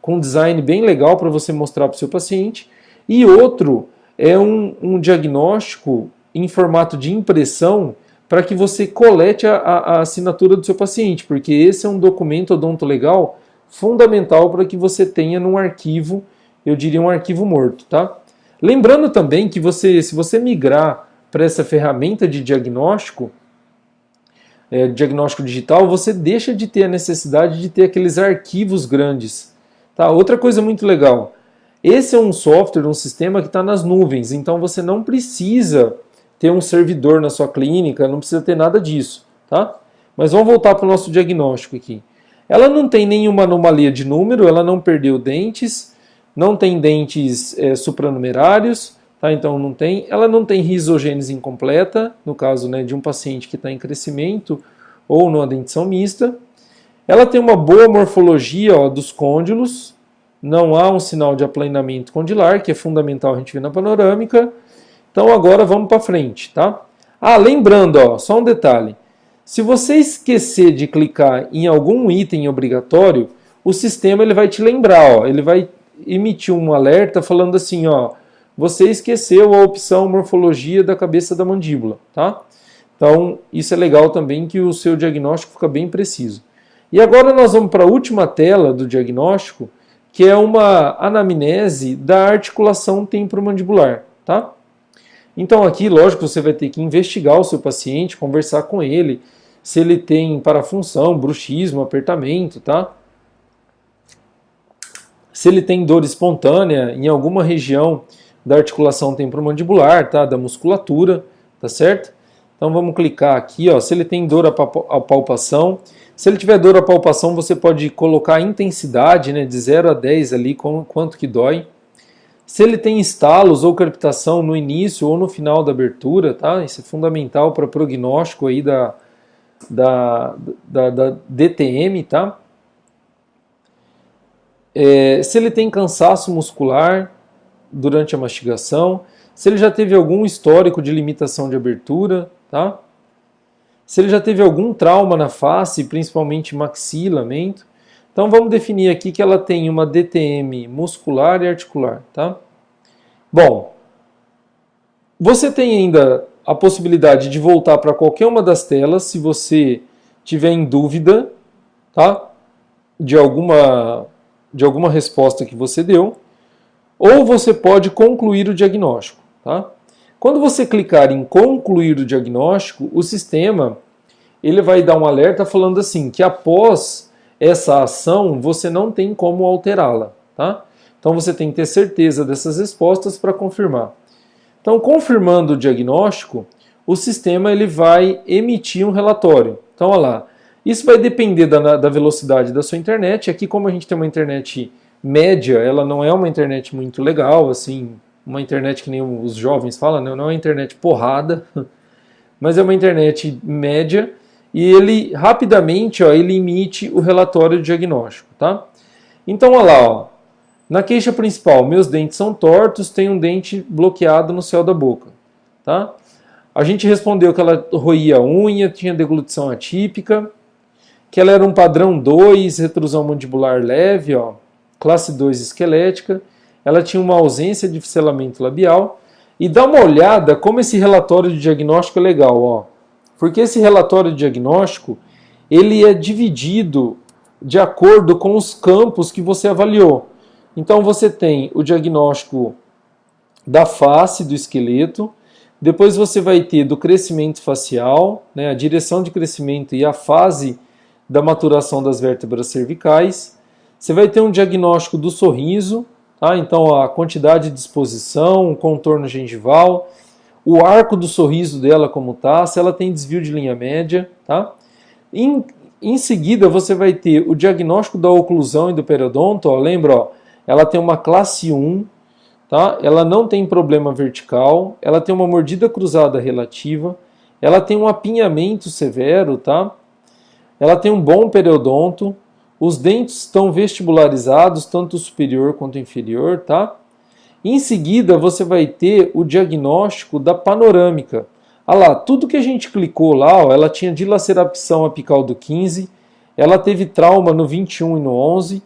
com um design bem legal para você mostrar para o seu paciente. E outro é um diagnóstico em formato de impressão para que você colete a assinatura do seu paciente, porque esse é um documento odontolegal fundamental para que você tenha num arquivo, eu diria um arquivo morto, tá? Lembrando também que se você migrar para essa ferramenta de diagnóstico digital, você deixa de ter a necessidade de ter aqueles arquivos grandes. Tá? Outra coisa muito legal, esse é um software, um sistema que está nas nuvens, então você não precisa ter um servidor na sua clínica, não precisa ter nada disso. Tá? Mas vamos voltar para o nosso diagnóstico aqui. Ela não tem nenhuma anomalia de número, ela não perdeu dentes, não tem dentes supranumerários, tá? Então não tem. Ela não tem risogênese incompleta, no caso, né, de um paciente que está em crescimento ou numa dentição mista. Ela tem uma boa morfologia, ó, dos côndilos, não há um sinal de aplanamento condilar, que é fundamental a gente ver na panorâmica. Então agora vamos para frente, tá? Lembrando, ó, só um detalhe. Se você esquecer de clicar em algum item obrigatório, o sistema ele vai te lembrar, ó, ele vai emitir um alerta falando assim, ó, você esqueceu a opção morfologia da cabeça da mandíbula, tá? Então, isso é legal também, que o seu diagnóstico fica bem preciso. E agora nós vamos para a última tela do diagnóstico, que é uma anamnese da articulação temporomandibular, tá? Então aqui, lógico, você vai ter que investigar o seu paciente, conversar com ele, se ele tem parafunção, bruxismo, apertamento, tá? Se ele tem dor espontânea em alguma região da articulação temporomandibular, tá? Da musculatura, tá certo? Então vamos clicar aqui, ó, se ele tem dor à palpação. Se ele tiver dor à palpação, você pode colocar a intensidade, né, de 0 a 10 ali, quanto que dói. Se ele tem estalos ou crepitação no início ou no final da abertura, tá? Isso é fundamental para prognóstico aí da DTM, tá? Se ele tem cansaço muscular durante a mastigação, se ele já teve algum histórico de limitação de abertura, tá? se ele já teve algum trauma na face, principalmente maxila, mento. Então vamos definir aqui que ela tem uma DTM muscular e articular, tá? Bom, você tem ainda a possibilidade de voltar para qualquer uma das telas se você tiver em dúvida, tá? De alguma resposta que você deu, ou você pode concluir o diagnóstico, tá? Quando você clicar em concluir o diagnóstico, o sistema ele vai dar um alerta falando assim, que após essa ação você não tem como alterá-la, tá? Então você tem que ter certeza dessas respostas para confirmar. Então, confirmando o diagnóstico, o sistema ele vai emitir um relatório. Então, olha lá, isso vai depender da velocidade da sua internet. Aqui, como a gente tem uma internet média, ela não é uma internet muito legal, assim, uma internet que nem os jovens falam, não é uma internet porrada, mas é uma internet média, e ele rapidamente ele emite o relatório de diagnóstico, tá? Então, olha lá, ó, na queixa principal, meus dentes são tortos, tem um dente bloqueado no céu da boca, tá? A gente respondeu que ela roía a unha, tinha deglutição atípica, que ela era um padrão 2, retrusão mandibular leve, ó, classe 2 esquelética, ela tinha uma ausência de ficelamento labial, e dá uma olhada como esse relatório de diagnóstico é legal, ó, porque esse relatório de diagnóstico, ele é dividido de acordo com os campos que você avaliou. Então você tem o diagnóstico da face, do esqueleto, depois você vai ter do crescimento facial, né, a direção de crescimento e a fase da maturação das vértebras cervicais. Você vai ter um diagnóstico do sorriso, tá? Então a quantidade de exposição, o contorno gengival, o arco do sorriso dela como tá, se ela tem desvio de linha média, tá? Em seguida você vai ter o diagnóstico da oclusão e do periodonto, ó, lembra, ó, ela tem uma classe 1, tá? Ela não tem problema vertical, ela tem uma mordida cruzada relativa, ela tem um apinhamento severo, tá? Ela tem um bom periodonto, os dentes estão vestibularizados, tanto o superior quanto o inferior, tá? Em seguida, você vai ter o diagnóstico da panorâmica. Olha lá, tudo que a gente clicou lá, ó, ela tinha dilaceração apical do 15, ela teve trauma no 21 e no 11,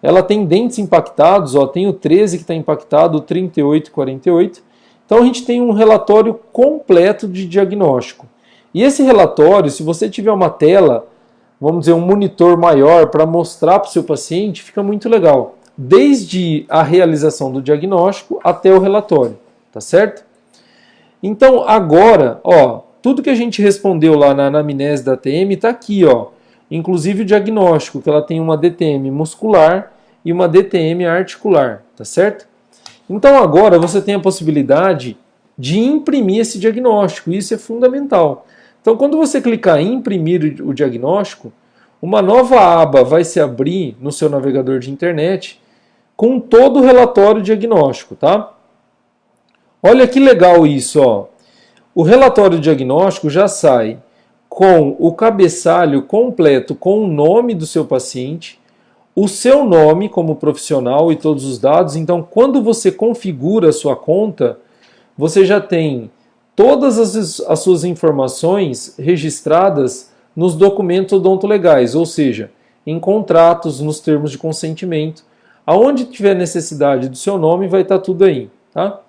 ela tem dentes impactados, ó, tem o 13 que está impactado, o 38 e 48. Então a gente tem um relatório completo de diagnóstico. E esse relatório, se você tiver uma tela, vamos dizer, um monitor maior para mostrar para o seu paciente, fica muito legal. Desde a realização do diagnóstico até o relatório, tá certo? Então agora, ó, tudo que a gente respondeu lá na anamnese da TM está aqui, ó. Inclusive o diagnóstico, que ela tem uma DTM muscular e uma DTM articular, tá certo? Então agora você tem a possibilidade de imprimir esse diagnóstico, isso é fundamental. Então quando você clicar em imprimir o diagnóstico, uma nova aba vai se abrir no seu navegador de internet com todo o relatório diagnóstico, tá? Olha que legal isso, ó. O relatório diagnóstico já sai com o cabeçalho completo com o nome do seu paciente, o seu nome como profissional e todos os dados. Então, quando você configura a sua conta, você já tem todas as suas informações registradas nos documentos odontolegais, ou seja, em contratos, nos termos de consentimento. Aonde tiver necessidade do seu nome, vai estar tudo aí, tá?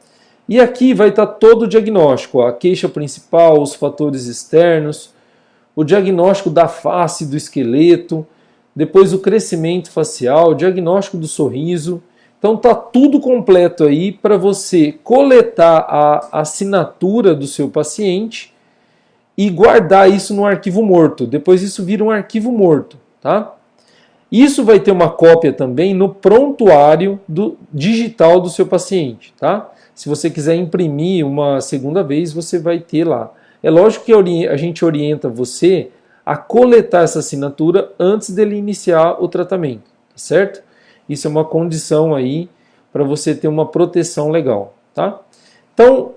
E aqui vai estar todo o diagnóstico, a queixa principal, os fatores externos, o diagnóstico da face, do esqueleto, depois o crescimento facial, o diagnóstico do sorriso. Então tá tudo completo aí para você coletar a assinatura do seu paciente e guardar isso no arquivo morto. Depois isso vira um arquivo morto, tá? Isso vai ter uma cópia também no prontuário digital do seu paciente, tá? Se você quiser imprimir uma segunda vez, você vai ter lá. É lógico que a gente orienta você a coletar essa assinatura antes dele iniciar o tratamento, tá certo? Isso é uma condição aí para você ter uma proteção legal, tá? Então,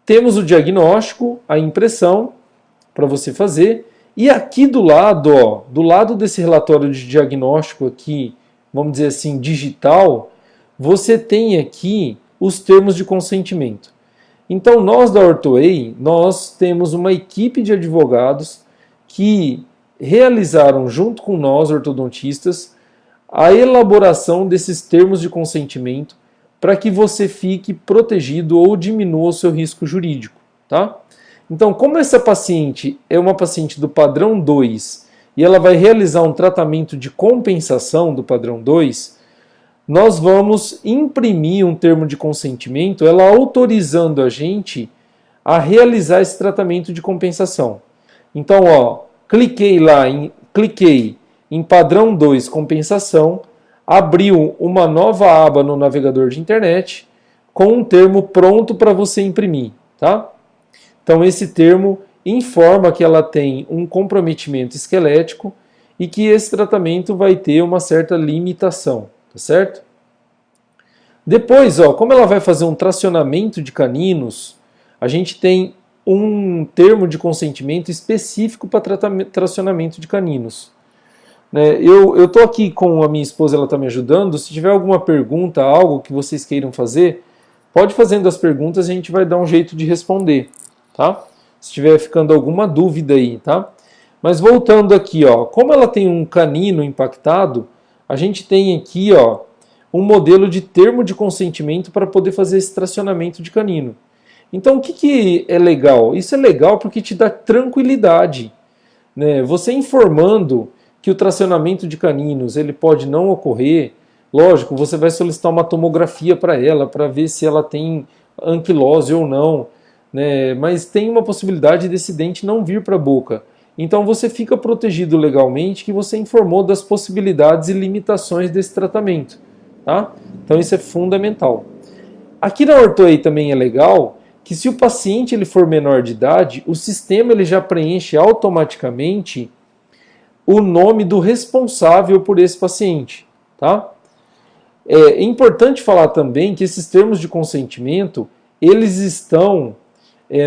temos o diagnóstico, a impressão para você fazer, e aqui do lado, ó, do lado desse relatório de diagnóstico aqui, vamos dizer assim, digital, você tem aqui os termos de consentimento. Então nós da OrthoWay, nós temos uma equipe de advogados que realizaram junto com nós, ortodontistas, a elaboração desses termos de consentimento para que você fique protegido ou diminua o seu risco jurídico, tá? Então, como essa paciente é uma paciente do padrão 2 e ela vai realizar um tratamento de compensação do padrão 2, nós vamos imprimir um termo de consentimento, ela autorizando a gente a realizar esse tratamento de compensação. Então, ó, cliquei em padrão 2 compensação, abriu uma nova aba no navegador de internet com um termo pronto para você imprimir, tá? Então esse termo informa que ela tem um comprometimento esquelético e que esse tratamento vai ter uma certa limitação, tá certo? Depois, ó, como ela vai fazer um tracionamento de caninos, a gente tem um termo de consentimento específico para tracionamento de caninos. Eu estou aqui com a minha esposa, ela está me ajudando. Se tiver alguma pergunta, algo que vocês queiram fazer, pode fazendo as perguntas e a gente vai dar um jeito de responder, tá? Se tiver ficando alguma dúvida aí, tá? Mas voltando aqui, ó, como ela tem um canino impactado, a gente tem aqui, ó, um modelo de termo de consentimento para poder fazer esse tracionamento de canino. Então, o que é legal? Isso é legal porque te dá tranquilidade, né? Você informando que o tracionamento de caninos ele pode não ocorrer, lógico, você vai solicitar uma tomografia para ela, para ver se ela tem anquilose ou não, né? Mas tem uma possibilidade desse dente não vir para a boca. Então você fica protegido legalmente que você informou das possibilidades e limitações desse tratamento, tá? Então isso é fundamental. Aqui na OrthoEI também é legal que se o paciente ele for menor de idade, o sistema ele já preenche automaticamente o nome do responsável por esse paciente, tá? É importante falar também que esses termos de consentimento, eles estão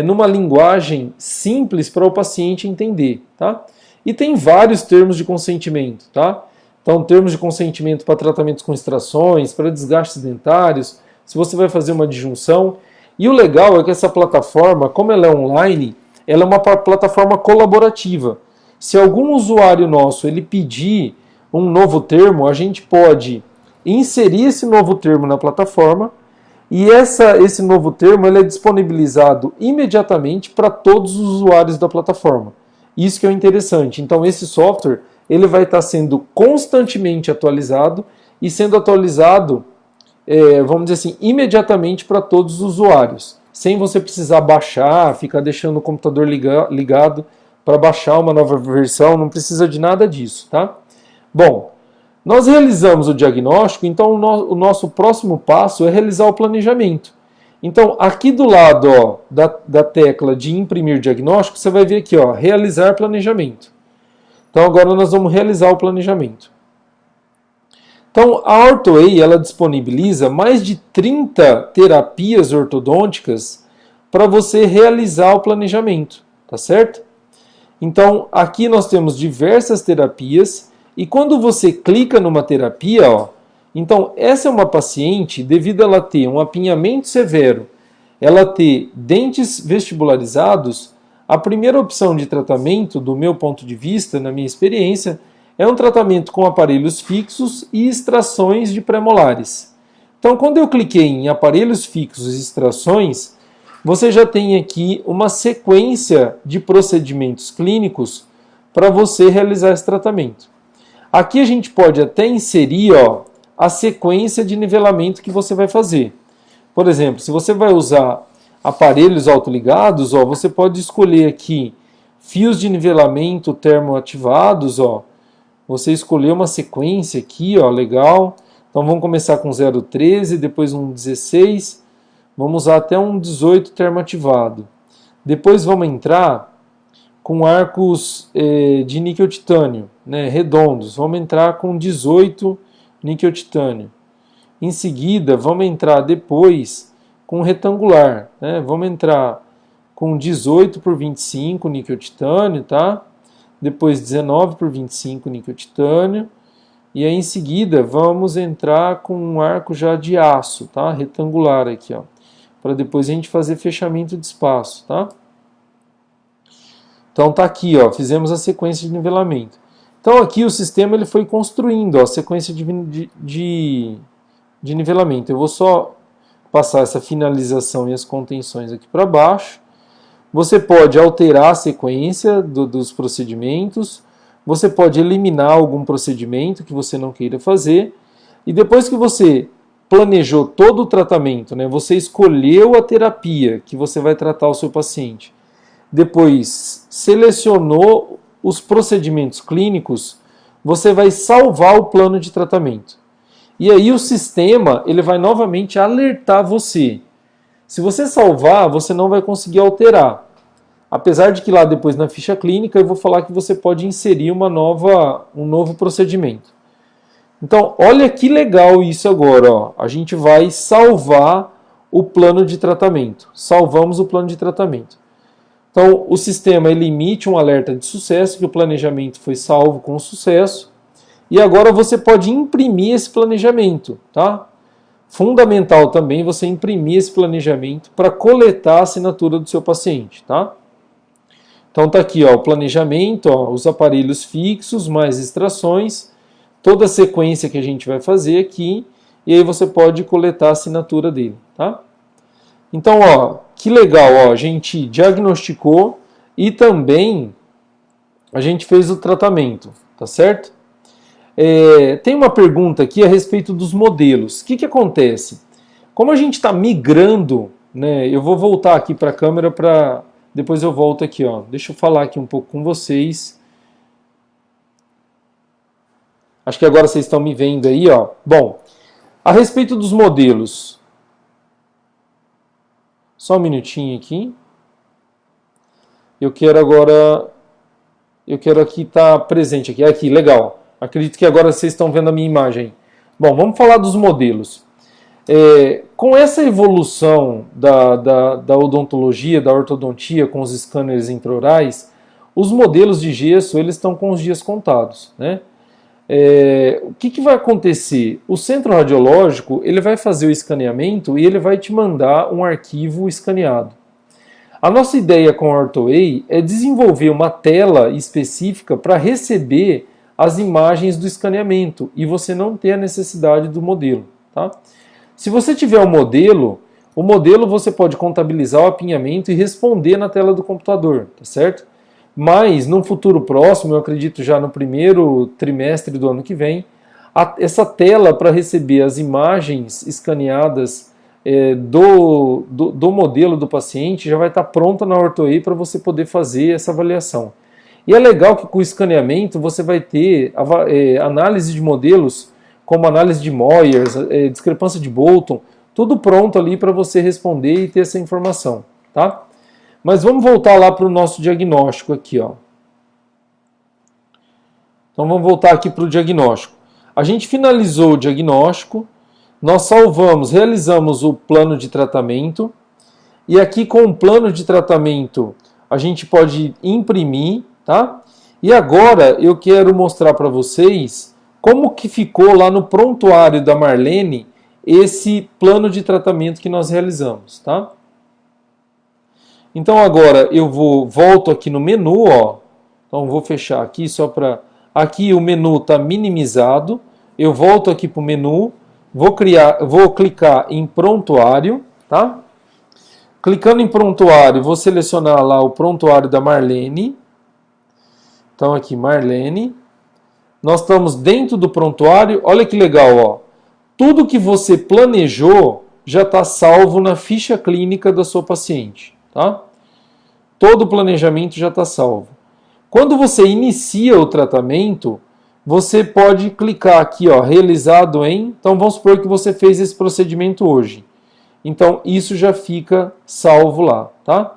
numa linguagem simples para o paciente entender, tá? E tem vários termos de consentimento, tá? Então, termos de consentimento para tratamentos com extrações, para desgastes dentários, se você vai fazer uma disjunção. E o legal é que essa plataforma, como ela é online, ela é uma plataforma colaborativa. Se algum usuário nosso ele pedir um novo termo, a gente pode inserir esse novo termo na plataforma e esse novo termo ele é disponibilizado imediatamente para todos os usuários da plataforma. Isso que é interessante. Então esse software ele vai estar sendo constantemente atualizado e sendo atualizado, vamos dizer assim, imediatamente para todos os usuários, sem você precisar baixar, ficar deixando o computador ligado para baixar uma nova versão, não precisa de nada disso, tá? Bom, nós realizamos o diagnóstico, então o nosso próximo passo é realizar o planejamento. Então, aqui do lado ó, da tecla de imprimir diagnóstico, você vai ver aqui, ó, realizar planejamento. Então, agora nós vamos realizar o planejamento. Então, a OrthoEI, ela disponibiliza mais de 30 terapias ortodônticas para você realizar o planejamento, tá certo? Então, aqui nós temos diversas terapias e quando você clica numa terapia, ó, então essa é uma paciente, devido a ela ter um apinhamento severo, ela ter dentes vestibularizados, a primeira opção de tratamento, do meu ponto de vista, na minha experiência, é um tratamento com aparelhos fixos e extrações de premolares. Então, quando eu cliquei em aparelhos fixos e extrações, você já tem aqui uma sequência de procedimentos clínicos para você realizar esse tratamento. Aqui a gente pode até inserir ó, a sequência de nivelamento que você vai fazer. Por exemplo, se você vai usar aparelhos autoligados, ó, você pode escolher aqui fios de nivelamento termoativados, ó. Você escolheu uma sequência aqui, ó, legal. Então vamos começar com 0,13, depois um 16, vamos usar até um 18 termoativado. Depois vamos entrar com arcos de níquel titânio, né, redondos. Vamos entrar com 18 níquel titânio. Em seguida, vamos entrar depois com retangular, né? Vamos entrar com 18 por 25 níquel titânio, tá? Depois 19 por 25 níquel titânio. E aí em seguida vamos entrar com um arco já de aço, tá? Retangular aqui, ó. Para depois a gente fazer fechamento de espaço, tá? Então tá aqui, ó, fizemos a sequência de nivelamento. Então aqui o sistema ele foi construindo ó, a sequência de nivelamento. Eu vou só passar essa finalização e as contenções aqui para baixo. Você pode alterar a sequência dos procedimentos, você pode eliminar algum procedimento que você não queira fazer, e depois que você planejou todo o tratamento, né, você escolheu a terapia que você vai tratar o seu paciente, depois selecionou os procedimentos clínicos, você vai salvar o plano de tratamento. E aí o sistema ele vai novamente alertar você. Se você salvar, você não vai conseguir alterar. Apesar de que lá depois na ficha clínica eu vou falar que você pode inserir um novo procedimento. Então, olha que legal isso agora. Ó. A gente vai salvar o plano de tratamento. Salvamos o plano de tratamento. Então, o sistema ele emite um alerta de sucesso, que o planejamento foi salvo com sucesso. E agora você pode imprimir esse planejamento, tá? Fundamental também você imprimir esse planejamento para coletar a assinatura do seu paciente, tá? Então tá aqui ó, o planejamento, ó, os aparelhos fixos, mais extrações, toda a sequência que a gente vai fazer aqui, e aí você pode coletar a assinatura dele, tá? Então, ó, que legal, ó, a gente diagnosticou e também a gente fez o tratamento, tá certo? Tem uma pergunta aqui a respeito dos modelos. O que acontece? Como a gente está migrando, né, eu vou voltar aqui para a câmera para... Depois eu volto aqui, ó. Deixa eu falar aqui um pouco com vocês. Acho que agora vocês estão me vendo aí, ó. Bom, a respeito dos modelos. Só um minutinho aqui. Eu quero aqui estar presente aqui. Aqui, legal. Acredito que agora vocês estão vendo a minha imagem. Bom, vamos falar dos modelos. Com essa evolução da odontologia, da ortodontia, com os scanners intraorais, os modelos de gesso eles estão com os dias contados, né? O que vai acontecer? O centro radiológico ele vai fazer o escaneamento e ele vai te mandar um arquivo escaneado. A nossa ideia com a OrthoWay é desenvolver uma tela específica para receber as imagens do escaneamento e você não ter a necessidade do modelo, tá? Se você tiver o modelo você pode contabilizar o apinhamento e responder na tela do computador, tá certo? Mas, num futuro próximo, eu acredito já no primeiro trimestre do ano que vem, essa tela para receber as imagens escaneadas do modelo do paciente já vai estar pronta na OrthoWay para você poder fazer essa avaliação. E é legal que com o escaneamento você vai ter análise de modelos como análise de Moyers, discrepância de Bolton, tudo pronto ali para você responder e ter essa informação, tá? Mas vamos voltar lá para o nosso diagnóstico aqui, ó. Então vamos voltar aqui para o diagnóstico. A gente finalizou o diagnóstico, nós salvamos, realizamos o plano de tratamento, e aqui com o plano de tratamento a gente pode imprimir, tá? E agora eu quero mostrar para vocês como que ficou lá no prontuário da Marlene esse plano de tratamento que nós realizamos, tá? Então agora eu volto aqui no menu, ó. Então vou fechar aqui só para... Aqui o menu está minimizado. Eu volto aqui para o menu, vou clicar em prontuário, tá? Clicando em prontuário, vou selecionar lá o prontuário da Marlene. Então aqui Marlene. Nós estamos dentro do prontuário, olha que legal, ó. Tudo que você planejou já está salvo na ficha clínica da sua paciente, tá? Todo o planejamento já está salvo. Quando você inicia o tratamento, você pode clicar aqui, ó, realizado em... Então vamos supor que você fez esse procedimento hoje. Então isso já fica salvo lá, tá?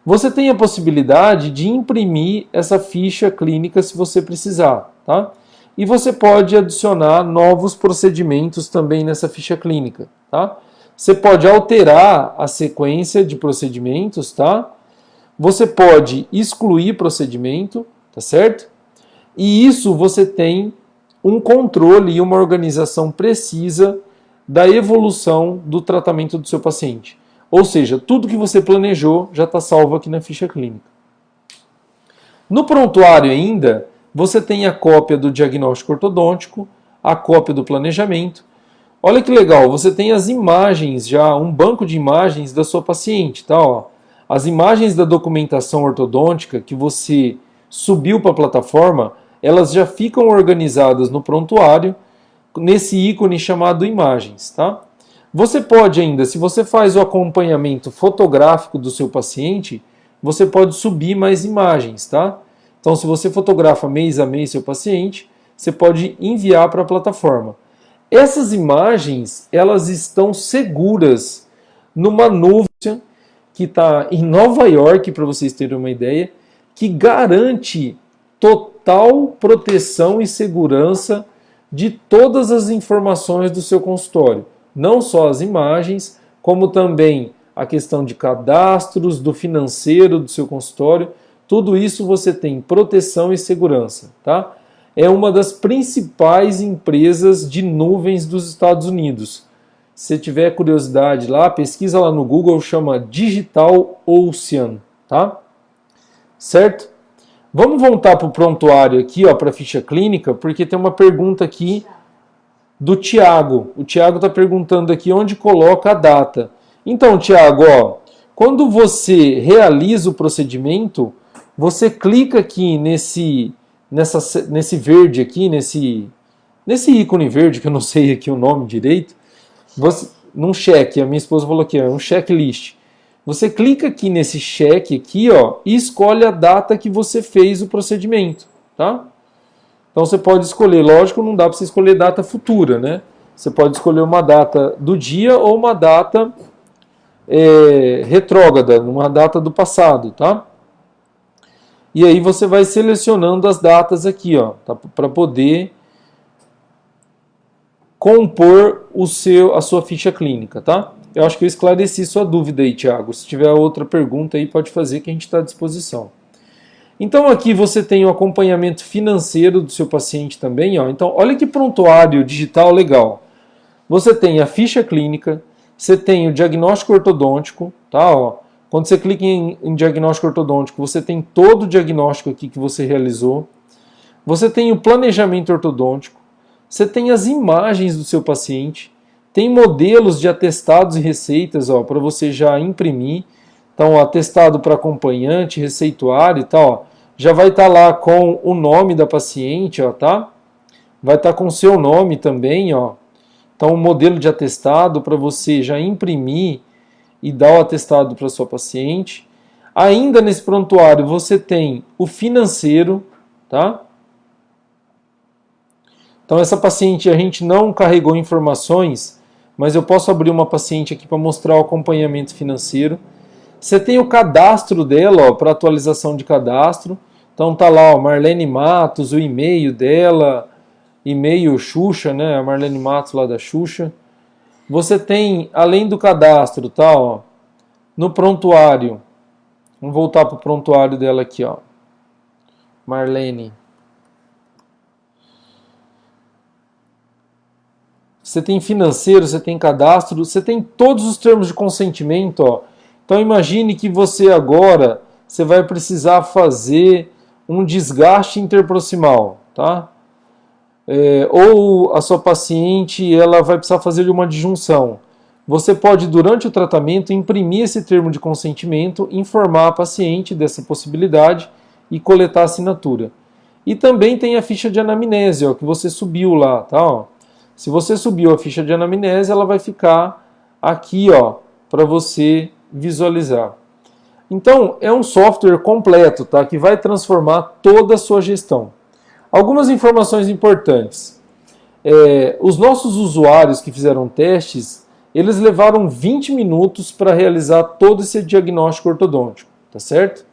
Você tem a possibilidade de imprimir essa ficha clínica se você precisar, tá? E você pode adicionar novos procedimentos também nessa ficha clínica, tá? Você pode alterar a sequência de procedimentos, tá? Você pode excluir procedimento, tá certo? E isso você tem um controle e uma organização precisa da evolução do tratamento do seu paciente. Ou seja, tudo que você planejou já está salvo aqui na ficha clínica. No prontuário ainda, você tem a cópia do diagnóstico ortodôntico, a cópia do planejamento. Olha que legal, você tem as imagens já, um banco de imagens da sua paciente, tá? Ó, as imagens da documentação ortodôntica que você subiu para a plataforma, elas já ficam organizadas no prontuário, nesse ícone chamado imagens, tá? Você pode ainda, se você faz o acompanhamento fotográfico do seu paciente, você pode subir mais imagens, tá? Então, se você fotografa mês a mês seu paciente, você pode enviar para a plataforma. Essas imagens, elas estão seguras numa nuvem que está em Nova York, para vocês terem uma ideia, que garante total proteção e segurança de todas as informações do seu consultório. Não só as imagens, como também a questão de cadastros, do financeiro do seu consultório. Tudo isso você tem proteção e segurança, tá? É uma das principais empresas de nuvens dos Estados Unidos. Se tiver curiosidade lá, pesquisa lá no Google, chama Digital Ocean, tá? Certo? Vamos voltar para o prontuário aqui, para a ficha clínica, porque tem uma pergunta aqui do Tiago. O Tiago está perguntando aqui onde coloca a data. Então, Tiago, quando você realiza o procedimento, você clica aqui nesse verde aqui, nesse ícone verde, que eu não sei aqui o nome direito, num cheque, a minha esposa falou aqui, é um checklist. Você clica aqui nesse cheque aqui, e escolhe a data que você fez o procedimento, tá? Então você pode escolher, lógico, não dá para você escolher data futura, né? Você pode escolher uma data do dia ou uma data retrógrada, uma data do passado, tá? E aí você vai selecionando as datas aqui, tá? Para poder compor a sua ficha clínica, tá? Eu acho que eu esclareci sua dúvida aí, Thiago. Se tiver outra pergunta aí, pode fazer que a gente está à disposição. Então aqui você tem o acompanhamento financeiro do seu paciente também, Então olha que prontuário digital legal. Você tem a ficha clínica, você tem o diagnóstico ortodôntico, tá? Quando você clica em diagnóstico ortodôntico, você tem todo o diagnóstico aqui que você realizou. Você tem o planejamento ortodôntico, você tem as imagens do seu paciente, tem modelos de atestados e receitas para você já imprimir. Então, atestado para acompanhante, receituário e tal, já vai estar lá com o nome da paciente, tá? Vai estar com o seu nome também, Então, um modelo de atestado para você já imprimir e dar o atestado para sua paciente. Ainda nesse prontuário você tem o financeiro, tá? Então, essa paciente a gente não carregou informações, mas eu posso abrir uma paciente aqui para mostrar o acompanhamento financeiro. Você tem o cadastro dela, para atualização de cadastro. Então tá lá, Marlene Matos, o e-mail dela, e-mail Xuxa, né? A Marlene Matos lá da Xuxa. Você tem, além do cadastro, tá? No prontuário. Vamos voltar para o prontuário dela aqui, Marlene. Você tem financeiro, você tem cadastro, você tem todos os termos de consentimento, Então imagine que você agora vai precisar fazer um desgaste interproximal, tá? Ou a sua paciente ela vai precisar fazer uma disjunção. Você pode, durante o tratamento, imprimir esse termo de consentimento, informar a paciente dessa possibilidade e coletar a assinatura. E também tem a ficha de anamnese, que você subiu lá, tá? Se você subiu a ficha de anamnese, ela vai ficar aqui, para você visualizar. Então, é um software completo, tá? Que vai transformar toda a sua gestão. Algumas informações importantes. Os nossos usuários que fizeram testes, eles levaram 20 minutos para realizar todo esse diagnóstico ortodôntico, tá certo?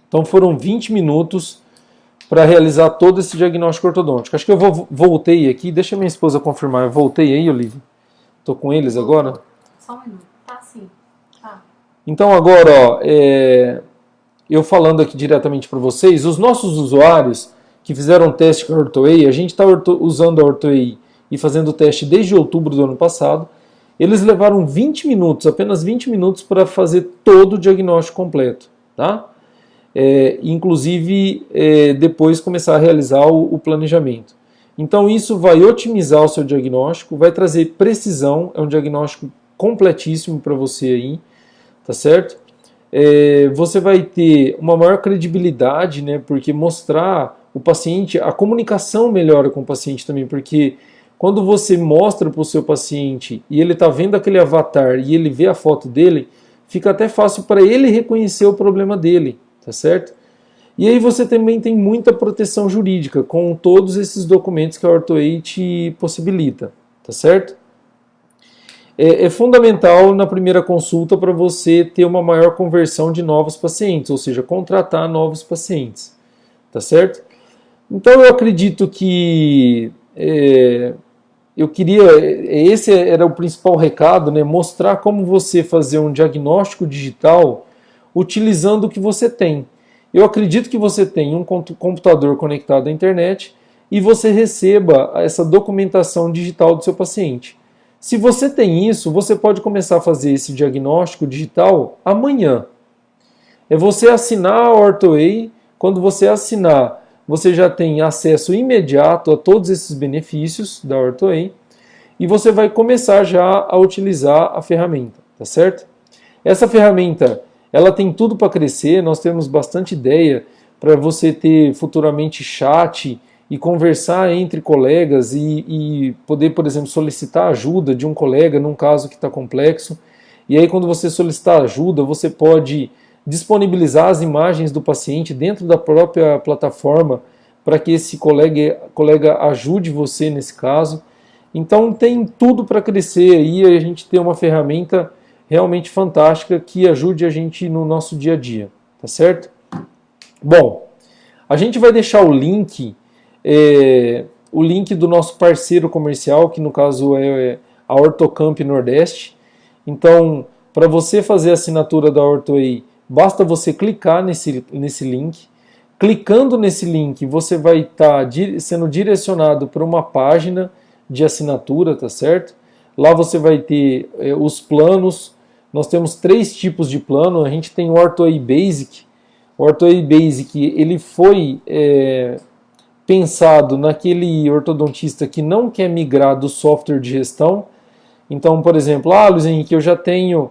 Então, foram 20 minutos para realizar todo esse diagnóstico ortodôntico. Acho que eu voltei aqui, deixa minha esposa confirmar. Eu voltei aí, Olivia? Estou com eles agora? Só um minuto. Tá sim. Tá. Então agora, eu falando aqui diretamente para vocês, os nossos usuários que fizeram o teste com a OrthoWay, a gente está usando a OrthoWay e fazendo o teste desde outubro do ano passado, eles levaram 20 minutos, apenas 20 minutos para fazer todo o diagnóstico completo, tá? inclusive depois começar a realizar o planejamento. Então isso vai otimizar o seu diagnóstico, vai trazer precisão, é um diagnóstico completíssimo para você aí, tá certo? Você vai ter uma maior credibilidade, né? Porque mostrar o paciente, a comunicação melhora com o paciente também, porque quando você mostra para o seu paciente e ele está vendo aquele avatar e ele vê a foto dele, fica até fácil para ele reconhecer o problema dele, tá certo? E aí você também tem muita proteção jurídica com todos esses documentos que a OrthoEI te possibilita, tá certo? É fundamental na primeira consulta para você ter uma maior conversão de novos pacientes, ou seja, contratar novos pacientes, tá certo? Então eu acredito que esse era o principal recado, né? Mostrar como você fazer um diagnóstico digital utilizando o que você tem. Eu acredito que você tem um computador conectado à internet e você receba essa documentação digital do seu paciente. Se você tem isso, você pode começar a fazer esse diagnóstico digital amanhã. É você assinar a OrthoEI. Quando você assinar, você já tem acesso imediato a todos esses benefícios da OrthoEI e você vai começar já a utilizar a ferramenta, tá certo? Essa ferramenta, ela tem tudo para crescer, nós temos bastante ideia para você ter futuramente chat e conversar entre colegas e poder, por exemplo, solicitar ajuda de um colega num caso que está complexo. E aí quando você solicitar ajuda, você pode disponibilizar as imagens do paciente dentro da própria plataforma para que esse colega ajude você nesse caso. Então tem tudo para crescer e a gente ter uma ferramenta realmente fantástica que ajude a gente no nosso dia a dia, tá certo? Bom, a gente vai deixar o link do nosso parceiro comercial, que no caso é a Ortocamp Nordeste. Então, para você fazer a assinatura da OrthoEI, basta você clicar nesse link. Clicando nesse link, você vai estar sendo direcionado para uma página de assinatura, tá certo? Lá você vai ter os planos. Nós temos 3 tipos de plano. A gente tem o OrthoEI Basic. O OrthoEI Basic, ele foi pensado naquele ortodontista que não quer migrar do software de gestão. Então, por exemplo, Luiz Henrique, eu já tenho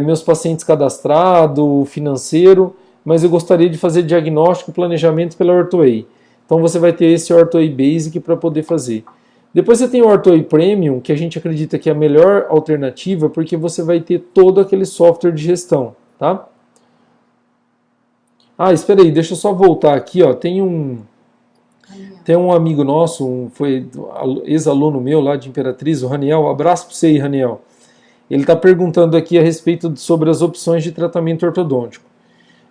meus pacientes cadastrados, financeiro, mas eu gostaria de fazer diagnóstico e planejamento pela OrthoEI. Então você vai ter esse OrthoEI Basic para poder fazer. Depois você tem o OrthoEI Premium, que a gente acredita que é a melhor alternativa, porque você vai ter todo aquele software de gestão, tá? Espera aí, deixa eu só voltar aqui, ó. Tem um amigo nosso, foi ex-aluno meu lá de Imperatriz, o Raniel. Abraço para você aí, Raniel. Ele está perguntando aqui a respeito sobre as opções de tratamento ortodôntico.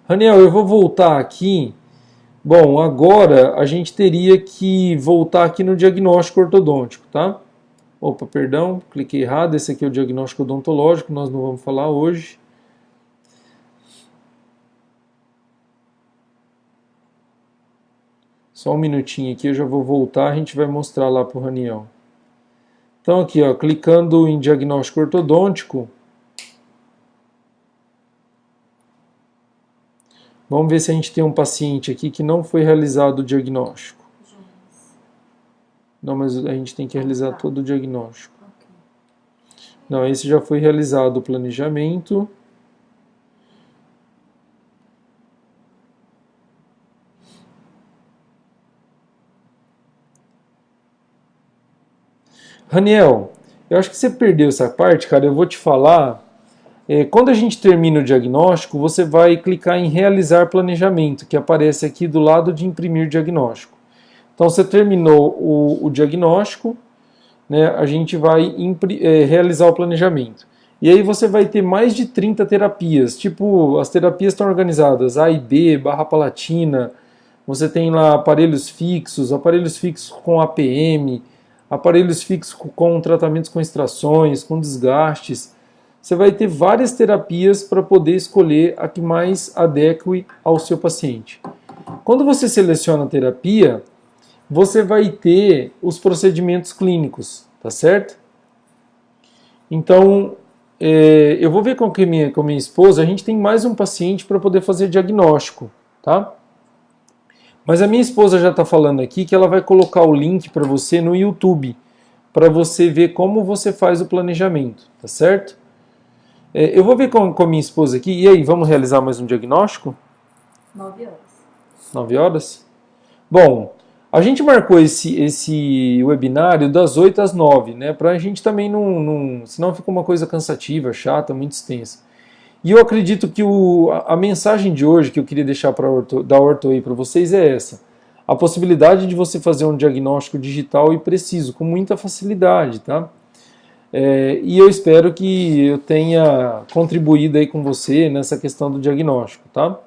Raniel, eu vou voltar aqui. Bom, agora a gente teria que voltar aqui no diagnóstico ortodôntico, tá? Opa, perdão, cliquei errado. Esse aqui é o diagnóstico odontológico, nós não vamos falar hoje. Só um minutinho aqui, eu já vou voltar, a gente vai mostrar lá para o Raniel. Então aqui, ó, clicando em diagnóstico ortodôntico, vamos ver se a gente tem um paciente aqui que não foi realizado o diagnóstico. Não, mas a gente tem que realizar todo o diagnóstico. Não, esse já foi realizado o planejamento. Raniel, eu acho que você perdeu essa parte, cara. Eu vou te falar. Quando a gente termina o diagnóstico, você vai clicar em realizar planejamento, que aparece aqui do lado de imprimir diagnóstico. Então você terminou o diagnóstico, né, a gente vai realizar o planejamento. E aí você vai ter mais de 30 terapias, tipo, as terapias estão organizadas A e B, barra palatina, você tem lá aparelhos fixos com APM, aparelhos fixos com tratamentos com extrações, com desgastes. Você vai ter várias terapias para poder escolher a que mais adeque ao seu paciente. Quando você seleciona a terapia, você vai ter os procedimentos clínicos, tá certo? Então, eu vou ver com a minha esposa, a gente tem mais um paciente para poder fazer diagnóstico, tá? Mas a minha esposa já está falando aqui que ela vai colocar o link para você no YouTube, para você ver como você faz o planejamento, tá certo? Eu vou ver com a minha esposa aqui. E aí, vamos realizar mais um diagnóstico? 9 horas. 9 horas? Bom, a gente marcou esse webinário das 8 às 9, né? Para a gente também não. Senão fica uma coisa cansativa, chata, muito extensa. E eu acredito que a mensagem de hoje que eu queria deixar da Orto aí para vocês é essa. A possibilidade de você fazer um diagnóstico digital e preciso, com muita facilidade, tá? E eu espero que eu tenha contribuído aí com você nessa questão do diagnóstico, tá?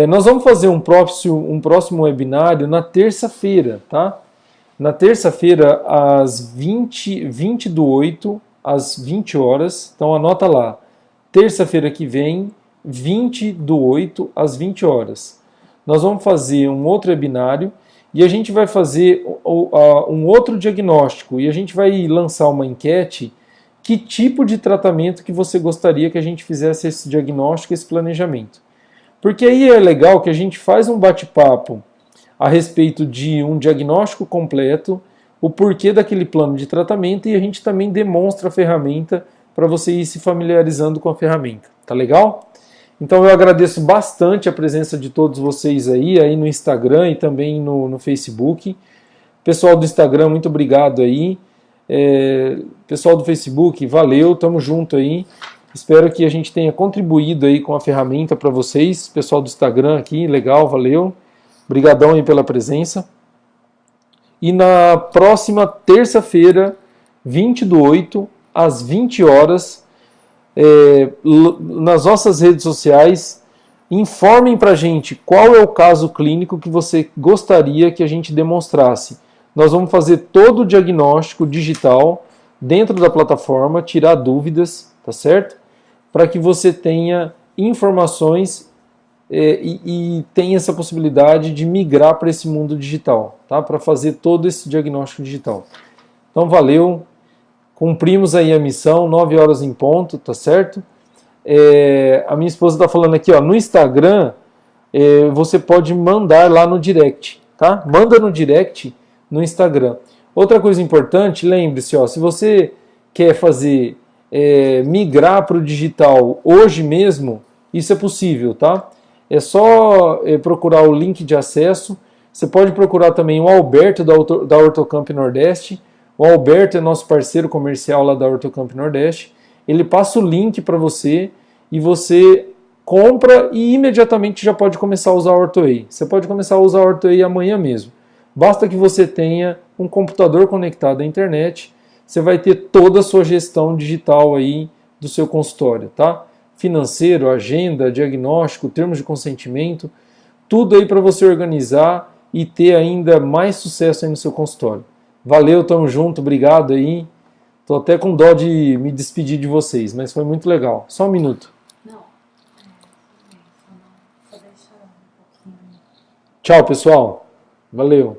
Nós vamos fazer um próximo webinário na terça-feira, tá? Na terça-feira, às 20 do 8, às 20 horas. Então anota lá. Terça-feira que vem, 20 do 8, às 20 horas. Nós vamos fazer um outro webinário e a gente vai fazer um outro diagnóstico e a gente vai lançar uma enquete. Que tipo de tratamento que você gostaria que a gente fizesse esse diagnóstico, esse planejamento? Porque aí é legal que a gente faz um bate-papo a respeito de um diagnóstico completo, o porquê daquele plano de tratamento e a gente também demonstra a ferramenta para você ir se familiarizando com a ferramenta. Tá legal? Então eu agradeço bastante a presença de todos vocês aí no Instagram e também no Facebook. Pessoal do Instagram, muito obrigado aí. Pessoal do Facebook, valeu, tamo junto aí. Espero que a gente tenha contribuído aí com a ferramenta para vocês. Pessoal do Instagram aqui, legal, valeu. Obrigadão aí pela presença. E na próxima terça-feira, 20 do 8, às 20 horas, nas nossas redes sociais, informem pra gente qual é o caso clínico que você gostaria que a gente demonstrasse. Nós vamos fazer todo o diagnóstico digital dentro da plataforma, tirar dúvidas, tá certo? Para que você tenha informações e tenha essa possibilidade de migrar para esse mundo digital, tá? Para fazer todo esse diagnóstico digital. Então valeu, cumprimos aí a missão, 9 horas em ponto, tá certo? A minha esposa está falando aqui, ó, no Instagram, você pode mandar lá no direct, tá? Manda no direct no Instagram. Outra coisa importante, lembre-se, ó, se você quer fazer migrar para o digital hoje mesmo, isso é possível, tá? É só procurar o link de acesso. Você pode procurar também o Alberto da Ortocamp Nordeste. O Alberto é nosso parceiro comercial lá da Ortocamp Nordeste. Ele passa o link para você e você compra e imediatamente já pode começar a usar a OrtoEI. Você pode começar a usar a OrtoEI amanhã mesmo. Basta que você tenha um computador conectado à internet, você vai ter toda a sua gestão digital aí do seu consultório, tá? Financeiro, agenda, diagnóstico, termos de consentimento, tudo aí para você organizar e ter ainda mais sucesso aí no seu consultório. Valeu, tamo junto, obrigado aí. Tô até com dó de me despedir de vocês, mas foi muito legal. Só um minuto. Não. Só deixa um pouquinho. Tchau, pessoal. Valeu.